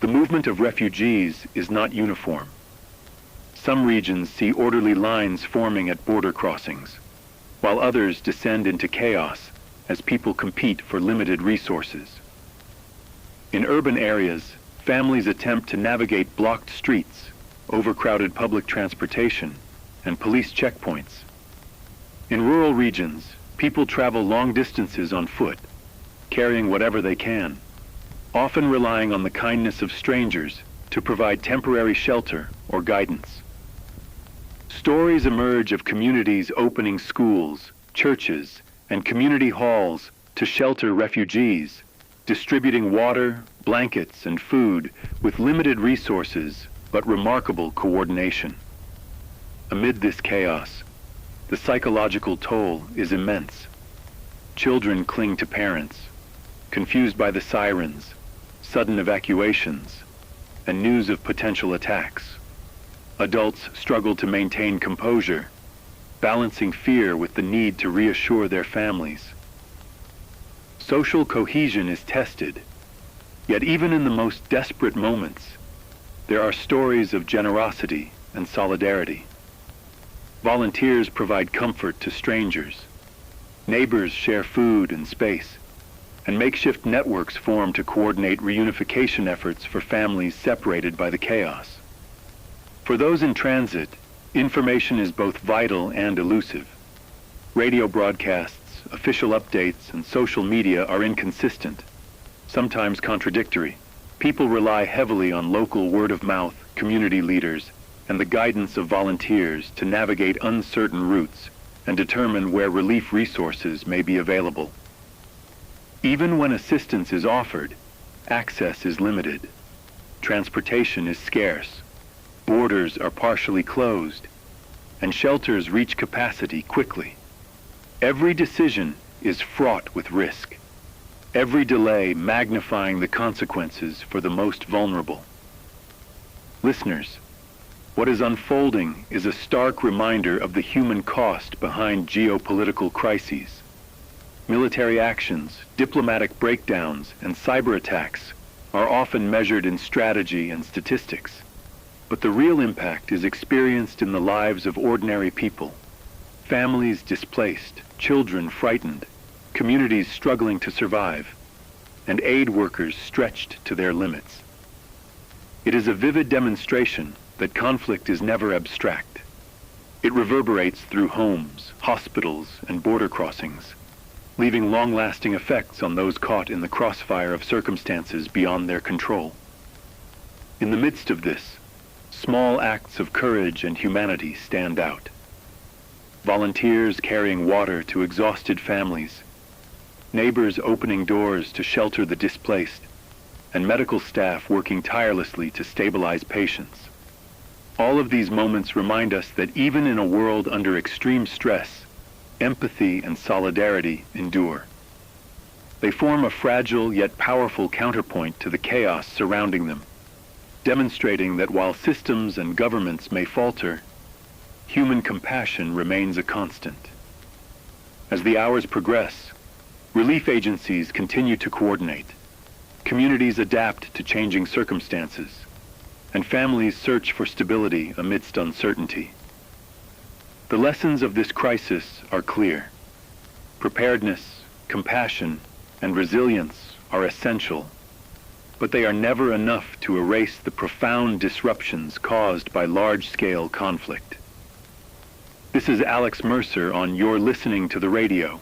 The movement of refugees is not uniform. Some regions see orderly lines forming at border crossings, while others descend into chaos as people compete for limited resources. In urban areas, families attempt to navigate blocked streets, overcrowded public transportation, and police checkpoints. In rural regions, people travel long distances on foot, carrying whatever they can, often relying on the kindness of strangers to provide temporary shelter or guidance. Stories emerge of communities opening schools, churches, and community halls to shelter refugees, distributing water, blankets, and food with limited resources but remarkable coordination. Amid this chaos, the psychological toll is immense. Children cling to parents, confused by the sirens, sudden evacuations, and news of potential attacks. Adults struggle to maintain composure, balancing fear with the need to reassure their families. Social cohesion is tested, yet even in the most desperate moments, there are stories of generosity and solidarity. Volunteers provide comfort to strangers. Neighbors share food and space, and makeshift networks form to coordinate reunification efforts for families separated by the chaos. For those in transit, information is both vital and elusive. Radio broadcasts, official updates, and social media are inconsistent, sometimes contradictory. People rely heavily on local word-of-mouth, community leaders, and the guidance of volunteers to navigate uncertain routes and determine where relief resources may be available. Even when assistance is offered, access is limited. Transportation is scarce. Borders are partially closed, and shelters reach capacity quickly. Every decision is fraught with risk, every delay magnifying the consequences for the most vulnerable. Listeners, what is unfolding is a stark reminder of the human cost behind geopolitical crises. Military actions, diplomatic breakdowns, and cyberattacks are often measured in strategy and statistics. But the real impact is experienced in the lives of ordinary people. Families displaced, children frightened, communities struggling to survive, and aid workers stretched to their limits. It is a vivid demonstration that conflict is never abstract. It reverberates through homes, hospitals, and border crossings, leaving long-lasting effects on those caught in the crossfire of circumstances beyond their control. In the midst of this, small acts of courage and humanity stand out. Volunteers carrying water to exhausted families, neighbors opening doors to shelter the displaced, and medical staff working tirelessly to stabilize patients. All of these moments remind us that even in a world under extreme stress, empathy and solidarity endure. They form a fragile yet powerful counterpoint to the chaos surrounding them, demonstrating that while systems and governments may falter, human compassion remains a constant. As the hours progress, relief agencies continue to coordinate, communities adapt to changing circumstances, and families search for stability amidst uncertainty. The lessons of this crisis are clear. Preparedness, compassion, and resilience are essential, but they are never enough to erase the profound disruptions caused by large-scale conflict. This is Alex Mercer on You're Listening to the Radio,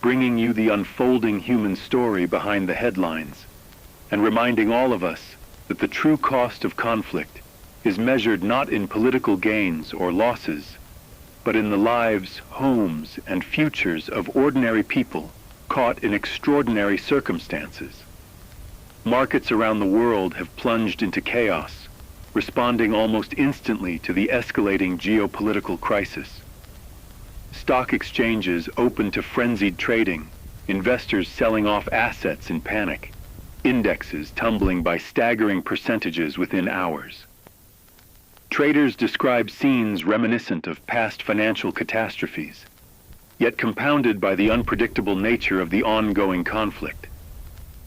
bringing you the unfolding human story behind the headlines, and reminding all of us that the true cost of conflict is measured not in political gains or losses, but in the lives, homes, and futures of ordinary people caught in extraordinary circumstances. Markets around the world have plunged into chaos, responding almost instantly to the escalating geopolitical crisis. Stock exchanges open to frenzied trading, investors selling off assets in panic, indexes tumbling by staggering percentages within hours. Traders describe scenes reminiscent of past financial catastrophes, yet compounded by the unpredictable nature of the ongoing conflict.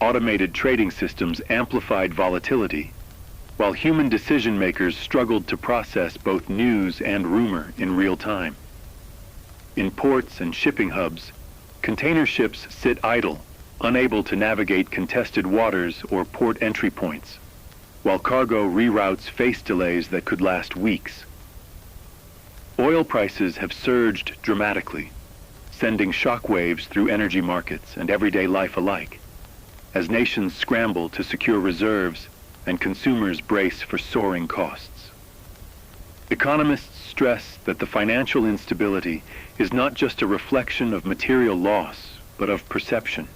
Automated trading systems amplified volatility, while human decision makers struggled to process both news and rumor in real time. In ports and shipping hubs, container ships sit idle, unable to navigate contested waters or port entry points, while cargo reroutes face delays that could last weeks. Oil prices have surged dramatically, sending shockwaves through energy markets and everyday life alike, as nations scramble to secure reserves and consumers brace for soaring costs. Economists stress that the financial instability is not just a reflection of material loss, but of perception.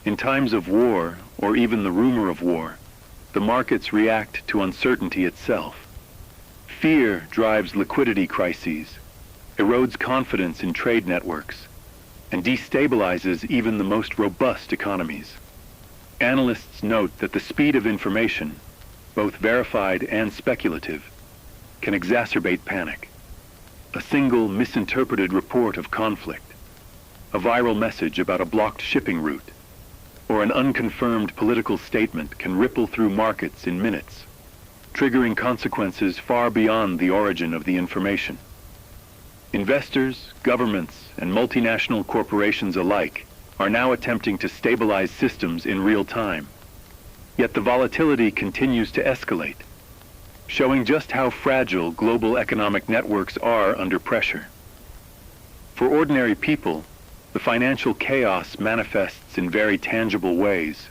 In times of war, or even the rumor of war, the markets react to uncertainty itself. Fear drives liquidity crises, erodes confidence in trade networks, and destabilizes even the most robust economies. Analysts note that the speed of information, both verified and speculative, can exacerbate panic. A single misinterpreted report of conflict, a viral message about a blocked shipping route, or an unconfirmed political statement can ripple through markets in minutes, triggering consequences far beyond the origin of the information. Investors, governments, and multinational corporations alike are now attempting to stabilize systems in real time. Yet the volatility continues to escalate, showing just how fragile global economic networks are under pressure. For ordinary people, the financial chaos manifests in very tangible ways.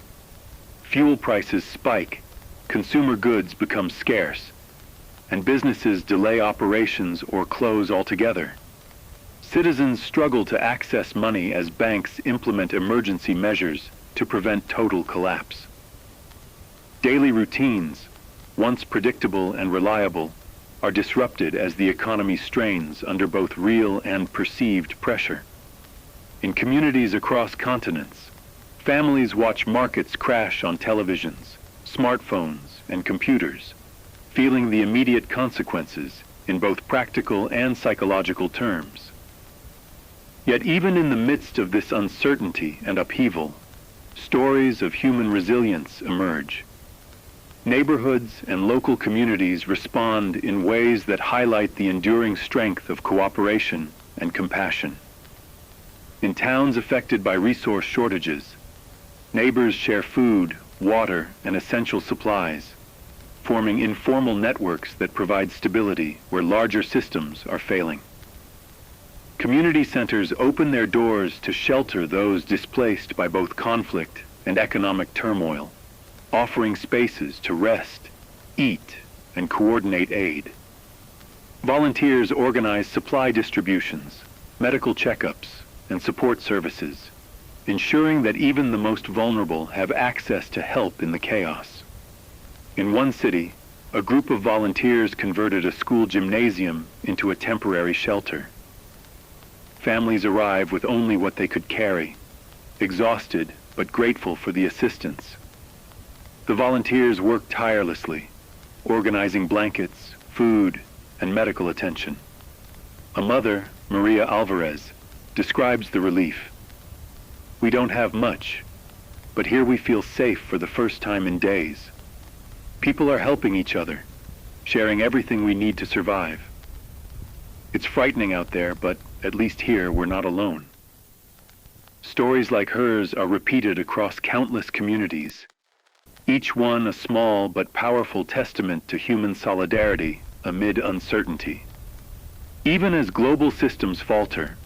Fuel prices spike, consumer goods become scarce, and businesses delay operations or close altogether. Citizens struggle to access money as banks implement emergency measures to prevent total collapse. Daily routines, once predictable and reliable, are disrupted as the economy strains under both real and perceived pressure. In communities across continents, families watch markets crash on televisions, smartphones, and computers, feeling the immediate consequences in both practical and psychological terms. Yet even in the midst of this uncertainty and upheaval, stories of human resilience emerge. Neighborhoods and local communities respond in ways that highlight the enduring strength of cooperation and compassion. In towns affected by resource shortages, neighbors share food, water, and essential supplies, forming informal networks that provide stability where larger systems are failing. Community centers open their doors to shelter those displaced by both conflict and economic turmoil, offering spaces to rest, eat, and coordinate aid. Volunteers organize supply distributions, medical checkups, and support services, ensuring that even the most vulnerable have access to help in the chaos. In one city, a group of volunteers converted a school gymnasium into a temporary shelter. Families arrive with only what they could carry, exhausted but grateful for the assistance. The volunteers work tirelessly, organizing blankets, food, and medical attention. A mother, Maria Alvarez, describes the relief. "We don't have much, but here we feel safe for the first time in days. People are helping each other, sharing everything we need to survive. It's frightening out there, but at least here we're not alone." Stories like hers are repeated across countless communities, each one a small but powerful testament to human solidarity amid uncertainty. Even as global systems falter,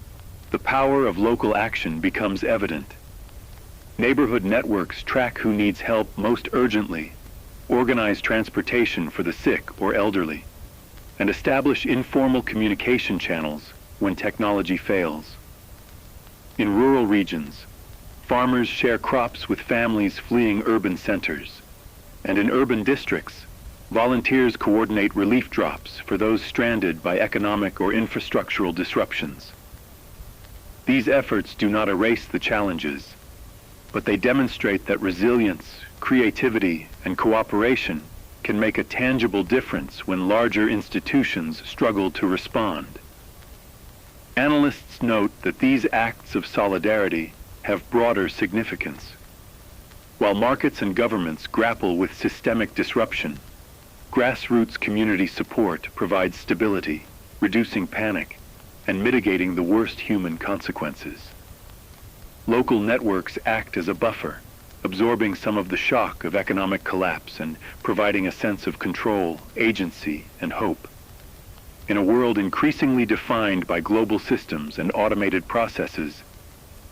the power of local action becomes evident. Neighborhood networks track who needs help most urgently, organize transportation for the sick or elderly, and establish informal communication channels when technology fails. In rural regions, farmers share crops with families fleeing urban centers, and in urban districts, volunteers coordinate relief drops for those stranded by economic or infrastructural disruptions. These efforts do not erase the challenges, but they demonstrate that resilience, creativity, and cooperation can make a tangible difference when larger institutions struggle to respond. Analysts note that these acts of solidarity have broader significance. While markets and governments grapple with systemic disruption, Grassroots community support provides stability, reducing panic, and mitigating the worst human consequences. Local networks act as a buffer, absorbing some of the shock of economic collapse and providing a sense of control, agency, and hope. In a world increasingly defined by global systems and automated processes,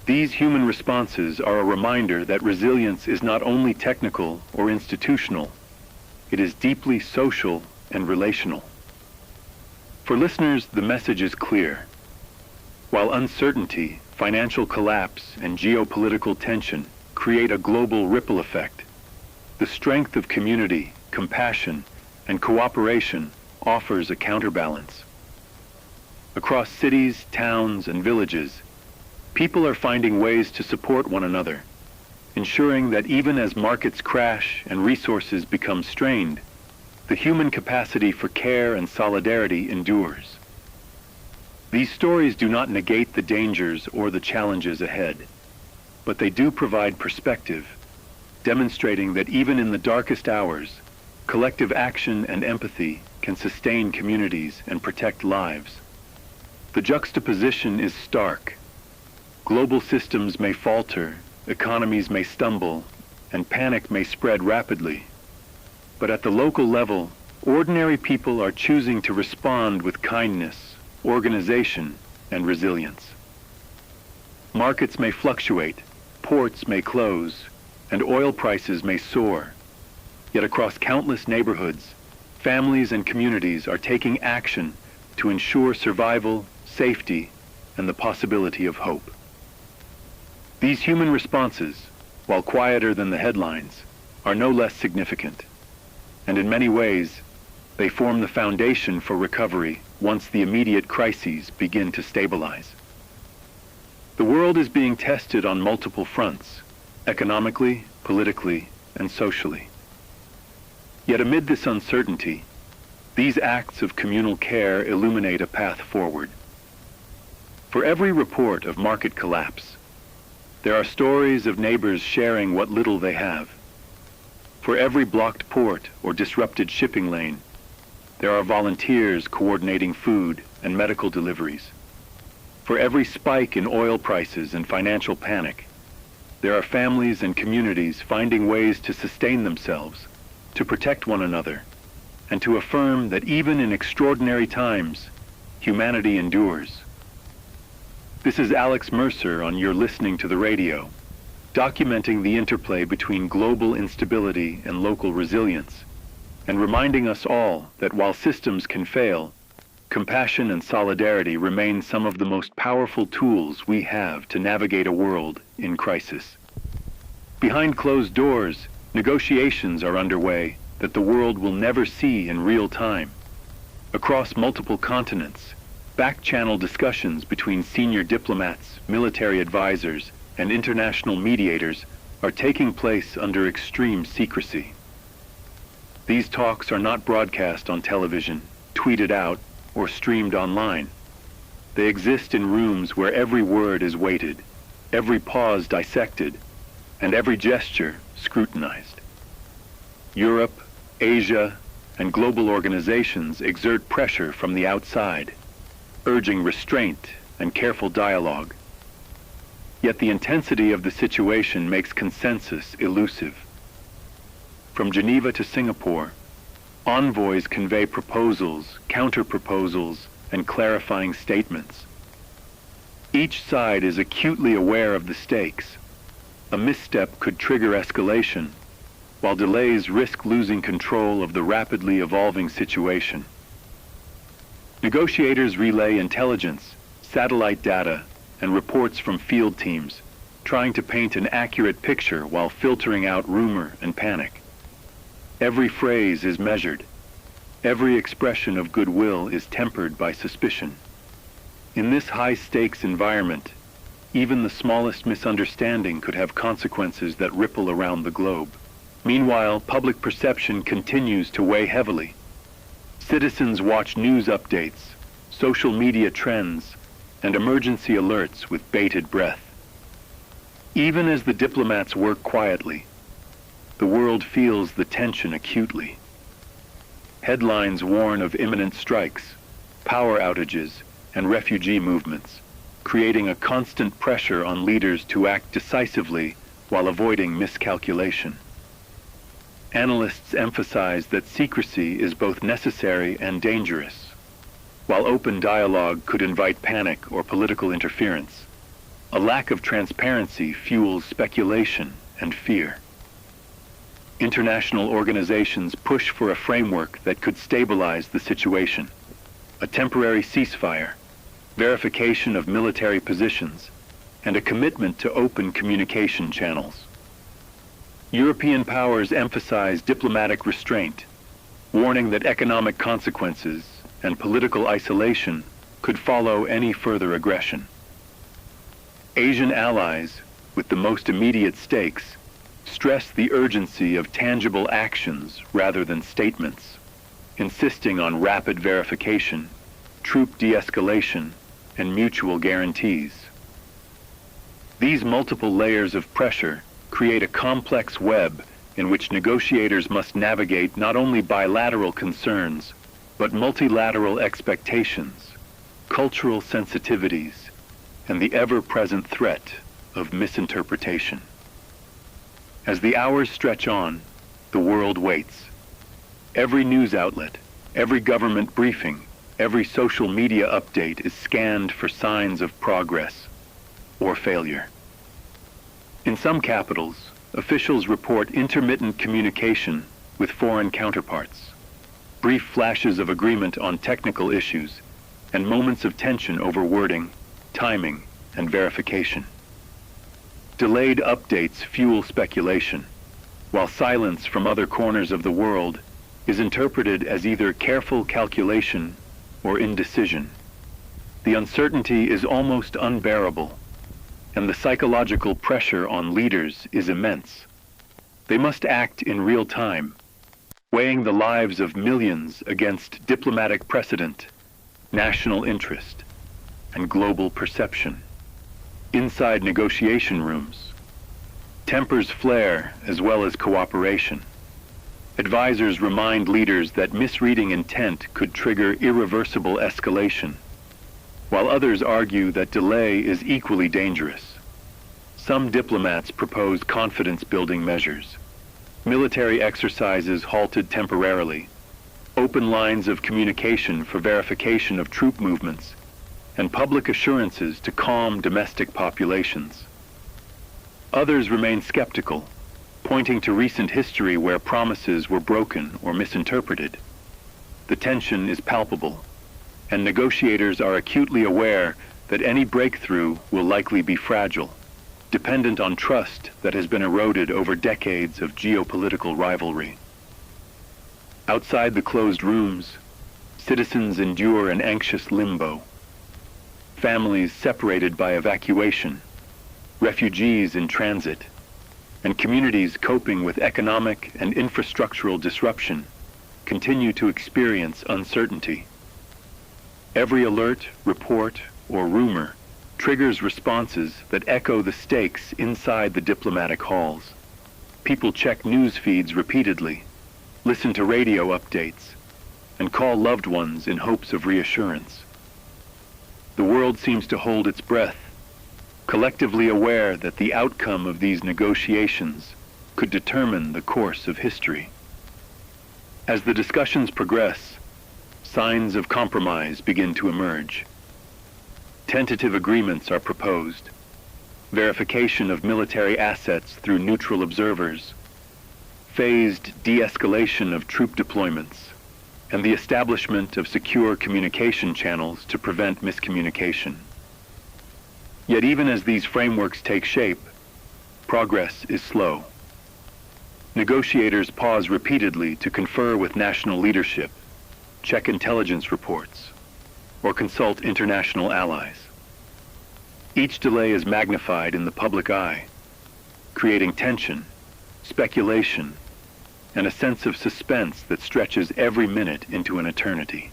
these human responses are a reminder that resilience is not only technical or institutional, it is deeply social and relational. For listeners, the message is clear. While uncertainty, financial collapse, and geopolitical tension create a global ripple effect, the strength of community, compassion, and cooperation offers a counterbalance. Across cities, towns, and villages, people are finding ways to support one another, ensuring that even as markets crash and resources become strained, the human capacity for care and solidarity endures. These stories do not negate the dangers or the challenges ahead, but they do provide perspective, demonstrating that even in the darkest hours, collective action and empathy can sustain communities and protect lives. The juxtaposition is stark. Global systems may falter, economies may stumble, and panic may spread rapidly. But at the local level, ordinary people are choosing to respond with kindness, organization, and resilience. Markets may fluctuate, ports may close, and oil prices may soar. Yet across countless neighborhoods, families and communities are taking action to ensure survival, safety, and the possibility of hope. These human responses, while quieter than the headlines, are no less significant. And in many ways, they form the foundation for recovery once the immediate crises begin to stabilize. The world is being tested on multiple fronts, economically, politically, and socially. Yet amid this uncertainty, these acts of communal care illuminate a path forward. For every report of market collapse, there are stories of neighbors sharing what little they have. For every blocked port or disrupted shipping lane, there are volunteers coordinating food and medical deliveries. For every spike in oil prices and financial panic, there are families and communities finding ways to sustain themselves, to protect one another, and to affirm that even in extraordinary times, humanity endures. This is Alex Mercer on You're Listening to the Radio, documenting the interplay between global instability and local resilience, and reminding us all that while systems can fail, compassion and solidarity remain some of the most powerful tools we have to navigate a world in crisis. Behind closed doors, negotiations are underway that the world will never see in real time. Across multiple continents, back-channel discussions between senior diplomats, military advisors, and international mediators are taking place under extreme secrecy. These talks are not broadcast on television, tweeted out, or streamed online. They exist in rooms where every word is weighted, every pause dissected, and every gesture scrutinized. Europe, Asia, and global organizations exert pressure from the outside, urging restraint and careful dialogue. Yet the intensity of the situation makes consensus elusive. From Geneva to Singapore, envoys convey proposals, counter-proposals, and clarifying statements. Each side is acutely aware of the stakes. A misstep could trigger escalation, while delays risk losing control of the rapidly evolving situation. Negotiators relay intelligence, satellite data, and reports from field teams, trying to paint an accurate picture while filtering out rumor and panic. Every phrase is measured. Every expression of goodwill is tempered by suspicion. In this high-stakes environment, even the smallest misunderstanding could have consequences that ripple around the globe. Meanwhile, public perception continues to weigh heavily. Citizens watch news updates, social media trends, and emergency alerts with bated breath. Even as the diplomats work quietly, the world feels the tension acutely. Headlines warn of imminent strikes, power outages, and refugee movements, creating a constant pressure on leaders to act decisively while avoiding miscalculation. Analysts emphasize that secrecy is both necessary and dangerous. While open dialogue could invite panic or political interference, a lack of transparency fuels speculation and fear. International organizations push for a framework that could stabilize the situation: a temporary ceasefire, verification of military positions, and a commitment to open communication channels. European powers emphasize diplomatic restraint, warning that economic consequences and political isolation could follow any further aggression. Asian allies, with the most immediate stakes, stress the urgency of tangible actions rather than statements, insisting on rapid verification, troop de-escalation, and mutual guarantees. These multiple layers of pressure create a complex web in which negotiators must navigate not only bilateral concerns, but multilateral expectations, cultural sensitivities, and the ever-present threat of misinterpretation. As the hours stretch on, the world waits. Every news outlet, every government briefing, every social media update is scanned for signs of progress or failure. In some capitals, officials report intermittent communication with foreign counterparts, brief flashes of agreement on technical issues, and moments of tension over wording, timing, and verification. Delayed updates fuel speculation, while silence from other corners of the world is interpreted as either careful calculation or indecision. The uncertainty is almost unbearable, and the psychological pressure on leaders is immense. They must act in real time, weighing the lives of millions against diplomatic precedent, national interest, and global perception. Inside negotiation rooms, tempers flare as well as cooperation. Advisors remind leaders that misreading intent could trigger irreversible escalation, while others argue that delay is equally dangerous. Some diplomats propose confidence-building measures. Military exercises halted temporarily, open lines of communication for verification of troop movements, and public assurances to calm domestic populations. Others remain skeptical, pointing to recent history where promises were broken or misinterpreted. The tension is palpable, and negotiators are acutely aware that any breakthrough will likely be fragile, dependent on trust that has been eroded over decades of geopolitical rivalry. Outside the closed rooms, citizens endure an anxious limbo. Families separated by evacuation, refugees in transit, and communities coping with economic and infrastructural disruption continue to experience uncertainty. Every alert, report, or rumor triggers responses that echo the stakes inside the diplomatic halls. People check news feeds repeatedly, listen to radio updates, and call loved ones in hopes of reassurance. The world seems to hold its breath, collectively aware that the outcome of these negotiations could determine the course of history. As the discussions progress, signs of compromise begin to emerge. Tentative agreements are proposed, verification of military assets through neutral observers, phased de-escalation of troop deployments, and the establishment of secure communication channels to prevent miscommunication. Yet even as these frameworks take shape, progress is slow. Negotiators pause repeatedly to confer with national leadership, check intelligence reports, or consult international allies. Each delay is magnified in the public eye, creating tension, speculation, and a sense of suspense that stretches every minute into an eternity.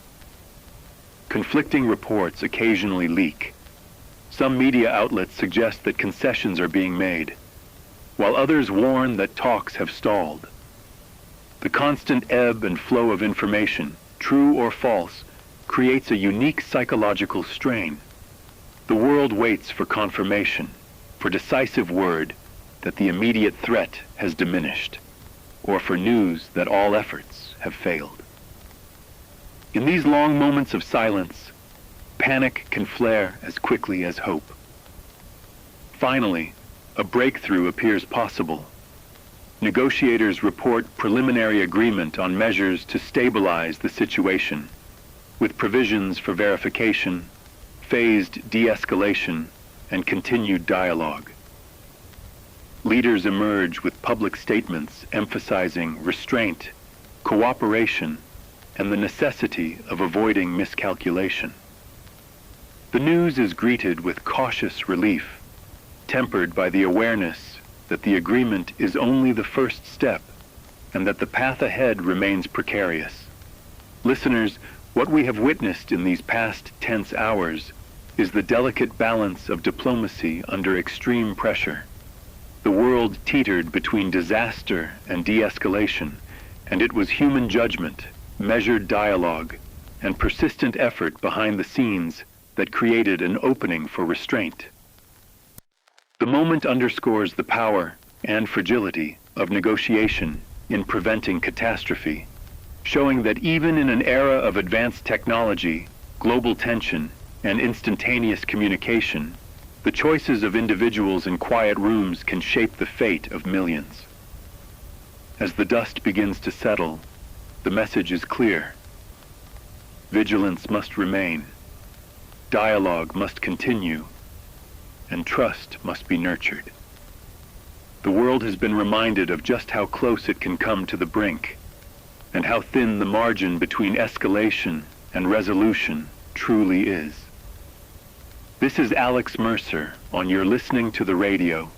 Conflicting reports occasionally leak. Some media outlets suggest that concessions are being made, while others warn that talks have stalled. The constant ebb and flow of information, true or false, creates a unique psychological strain. The world waits for confirmation, for decisive word that the immediate threat has diminished, or for news that all efforts have failed. In these long moments of silence, panic can flare as quickly as hope. Finally, a breakthrough appears possible. Negotiators report preliminary agreement on measures to stabilize the situation, with provisions for verification, phased de-escalation, and continued dialogue. Leaders emerge with public statements emphasizing restraint, cooperation, and the necessity of avoiding miscalculation. The news is greeted with cautious relief, tempered by the awareness that the agreement is only the first step and that the path ahead remains precarious. Listeners, what we have witnessed in these past tense hours is the delicate balance of diplomacy under extreme pressure. The world teetered between disaster and de-escalation, and it was human judgment, measured dialogue, and persistent effort behind the scenes that created an opening for restraint. The moment underscores the power and fragility of negotiation in preventing catastrophe, showing that even in an era of advanced technology, global tension, and instantaneous communication, the choices of individuals in quiet rooms can shape the fate of millions. As the dust begins to settle, the message is clear. Vigilance must remain, dialogue must continue, and trust must be nurtured. The world has been reminded of just how close it can come to the brink, and how thin the margin between escalation and resolution truly is. This is Alex Mercer on You're Listening to the Radio,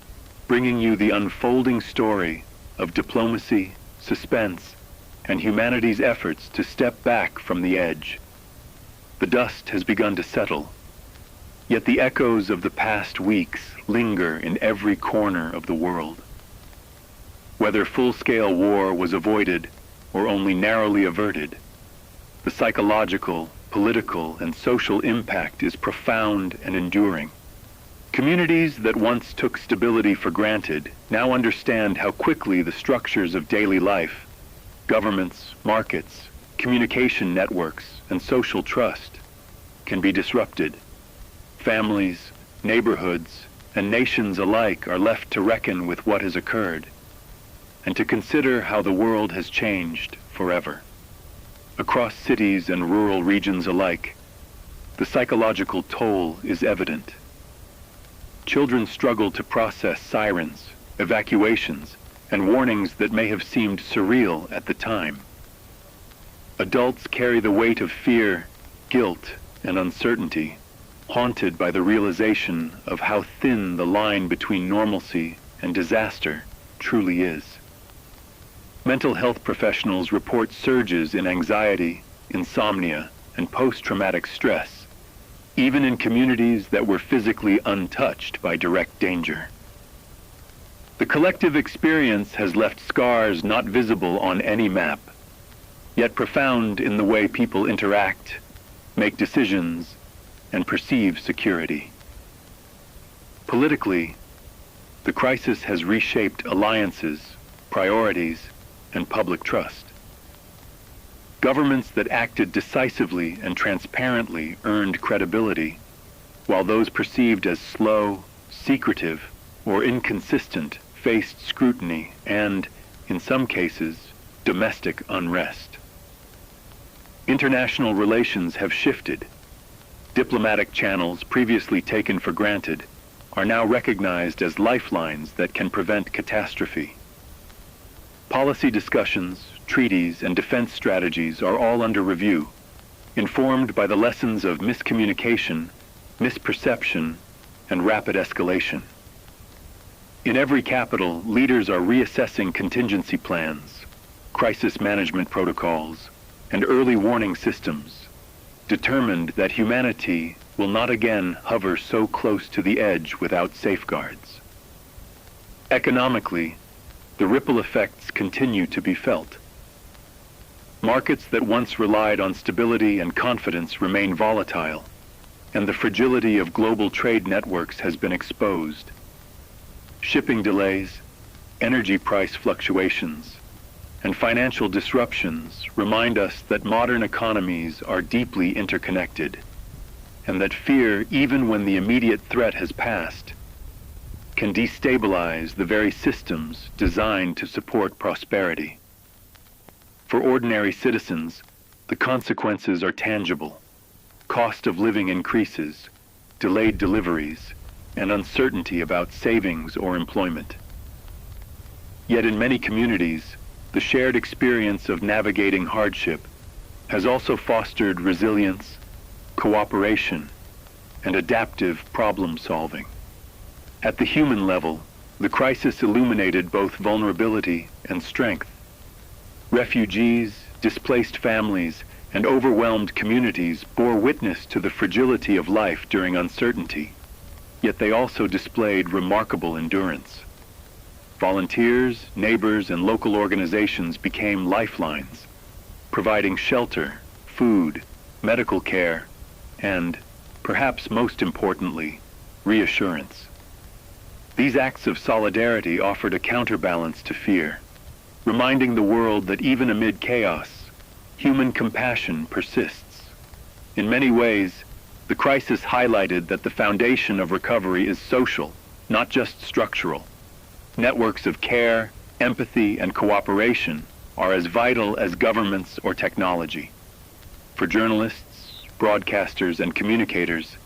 bringing you the unfolding story of diplomacy, suspense, and humanity's efforts to step back from the edge. The dust has begun to settle, yet the echoes of the past weeks linger in every corner of the world. Whether full-scale war was avoided or only narrowly averted, the psychological, political, and social impact is profound and enduring. Communities that once took stability for granted now understand how quickly the structures of daily life, governments, markets, communication networks, and social trust can be disrupted. Families, neighborhoods, and nations alike are left to reckon with what has occurred, and to consider how the world has changed forever. Across cities and rural regions alike, the psychological toll is evident. Children struggle to process sirens, evacuations, and warnings that may have seemed surreal at the time. Adults carry the weight of fear, guilt, and uncertainty, haunted by the realization of how thin the line between normalcy and disaster truly is. Mental health professionals report surges in anxiety, insomnia, and post-traumatic stress, even in communities that were physically untouched by direct danger. The collective experience has left scars not visible on any map, yet profound in the way people interact, make decisions, and perceive security. Politically, the crisis has reshaped alliances, priorities, and public trust. Governments that acted decisively and transparently earned credibility, while those perceived as slow, secretive, or inconsistent faced scrutiny and, in some cases, domestic unrest. International relations have shifted. Diplomatic channels previously taken for granted are now recognized as lifelines that can prevent catastrophe. Policy discussions, treaties, and defense strategies are all under review, informed by the lessons of miscommunication, misperception, and rapid escalation. In every capital, leaders are reassessing contingency plans, crisis management protocols, and early warning systems, determined that humanity will not again hover so close to the edge without safeguards. Economically, the ripple effects continue to be felt. Markets that once relied on stability and confidence remain volatile, and the fragility of global trade networks has been exposed. Shipping delays, energy price fluctuations, and financial disruptions remind us that modern economies are deeply interconnected, and that fear, even when the immediate threat has passed, can destabilize the very systems designed to support prosperity. For ordinary citizens, the consequences are tangible. Cost of living increases, delayed deliveries, and uncertainty about savings or employment. Yet in many communities, the shared experience of navigating hardship has also fostered resilience, cooperation, and adaptive problem solving. At the human level, the crisis illuminated both vulnerability and strength. Refugees, displaced families, and overwhelmed communities bore witness to the fragility of life during uncertainty, yet they also displayed remarkable endurance. Volunteers, neighbors, and local organizations became lifelines, providing shelter, food, medical care, and, perhaps most importantly, reassurance. These acts of solidarity offered a counterbalance to fear, reminding the world that even amid chaos, human compassion persists. In many ways, the crisis highlighted that the foundation of recovery is social, not just structural. Networks of care, empathy, and cooperation are as vital as governments or technology. For journalists, broadcasters, and communicators,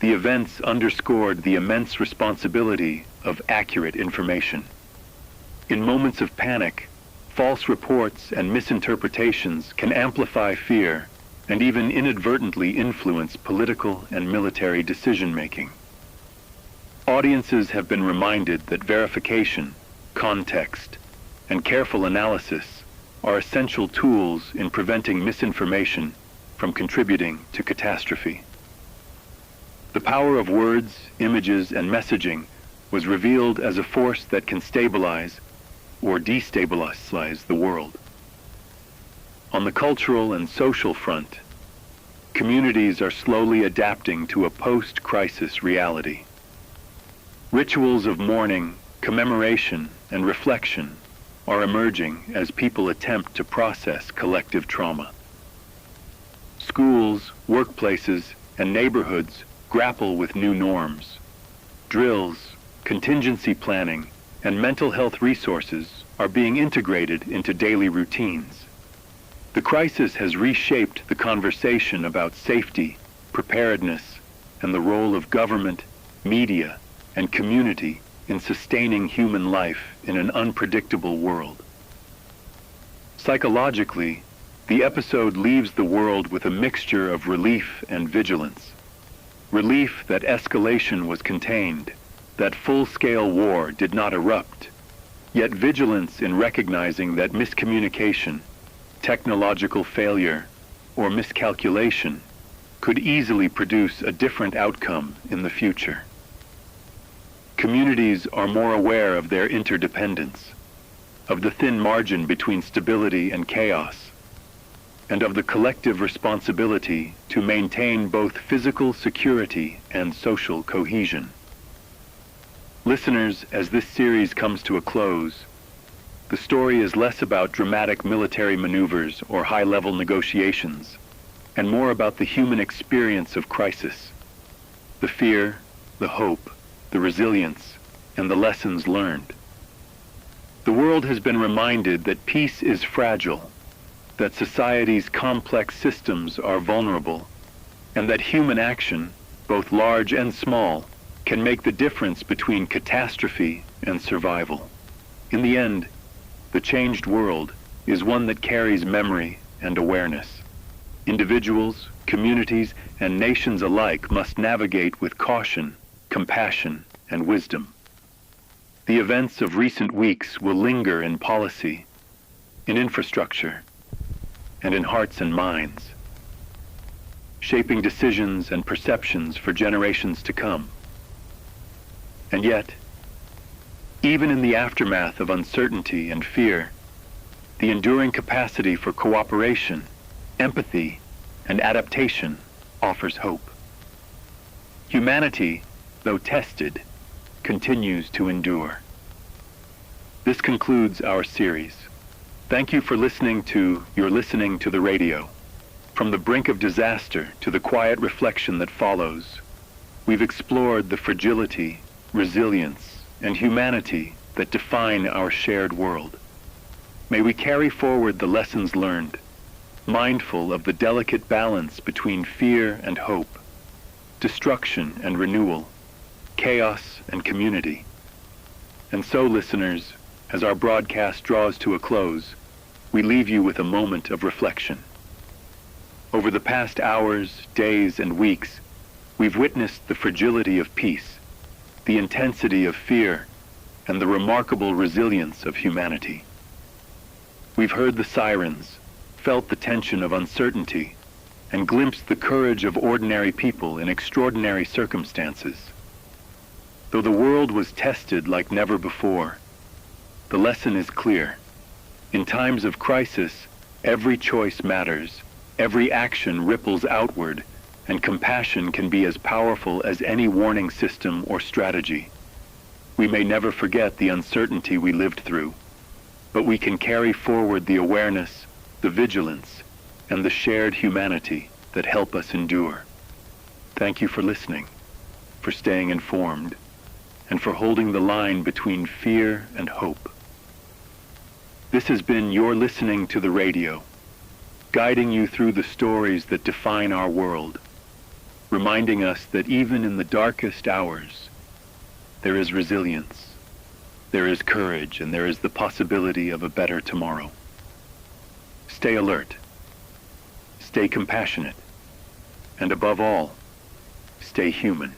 the events underscored the immense responsibility of accurate information. In moments of panic, false reports and misinterpretations can amplify fear and even inadvertently influence political and military decision-making. Audiences have been reminded that verification, context, and careful analysis are essential tools in preventing misinformation from contributing to catastrophe. The power of words, images, and messaging was revealed as a force that can stabilize or destabilize the world. On the cultural and social front, communities are slowly adapting to a post-crisis reality. Rituals of mourning, commemoration, and reflection are emerging as people attempt to process collective trauma. Schools, workplaces, and neighborhoods grapple with new norms. Drills, contingency planning, and mental health resources are being integrated into daily routines. The crisis has reshaped the conversation about safety, preparedness, and the role of government, media, and community in sustaining human life in an unpredictable world. Psychologically, the episode leaves the world with a mixture of relief and vigilance. Relief that escalation was contained, that full-scale war did not erupt, yet vigilance in recognizing that miscommunication, technological failure, or miscalculation could easily produce a different outcome in the future. Communities are more aware of their interdependence, of the thin margin between stability and chaos, and of the collective responsibility to maintain both physical security and social cohesion. Listeners, as this series comes to a close, the story is less about dramatic military maneuvers or high-level negotiations, and more about the human experience of crisis, the fear, the hope, the resilience, and the lessons learned. The world has been reminded that peace is fragile, that society's complex systems are vulnerable, and that human action, both large and small, can make the difference between catastrophe and survival. In the end, the changed world is one that carries memory and awareness. Individuals, communities, and nations alike must navigate with caution, compassion, and wisdom. The events of recent weeks will linger in policy, in infrastructure, and in hearts and minds, shaping decisions and perceptions for generations to come. And yet, even in the aftermath of uncertainty and fear, the enduring capacity for cooperation, empathy, and adaptation offers hope. Humanity, though tested, continues to endure. This concludes our series. Thank you for listening to You're Listening to the Radio. From the brink of disaster to the quiet reflection that follows, we've explored the fragility, resilience, and humanity that define our shared world. May we carry forward the lessons learned, mindful of the delicate balance between fear and hope, destruction and renewal, chaos and community. And so, listeners, as our broadcast draws to a close, we leave you with a moment of reflection. Over the past hours, days, and weeks, we've witnessed the fragility of peace, the intensity of fear, and the remarkable resilience of humanity. We've heard the sirens, felt the tension of uncertainty, and glimpsed the courage of ordinary people in extraordinary circumstances. Though the world was tested like never before, the lesson is clear. In times of crisis, every choice matters, every action ripples outward, and compassion can be as powerful as any warning system or strategy. We may never forget the uncertainty we lived through, but we can carry forward the awareness, the vigilance, and the shared humanity that help us endure. Thank you for listening, for staying informed, and for holding the line between fear and hope. This has been You're Listening to the Radio, guiding you through the stories that define our world, reminding us that even in the darkest hours, there is resilience, there is courage, and there is the possibility of a better tomorrow. Stay alert, stay compassionate, and above all, stay human.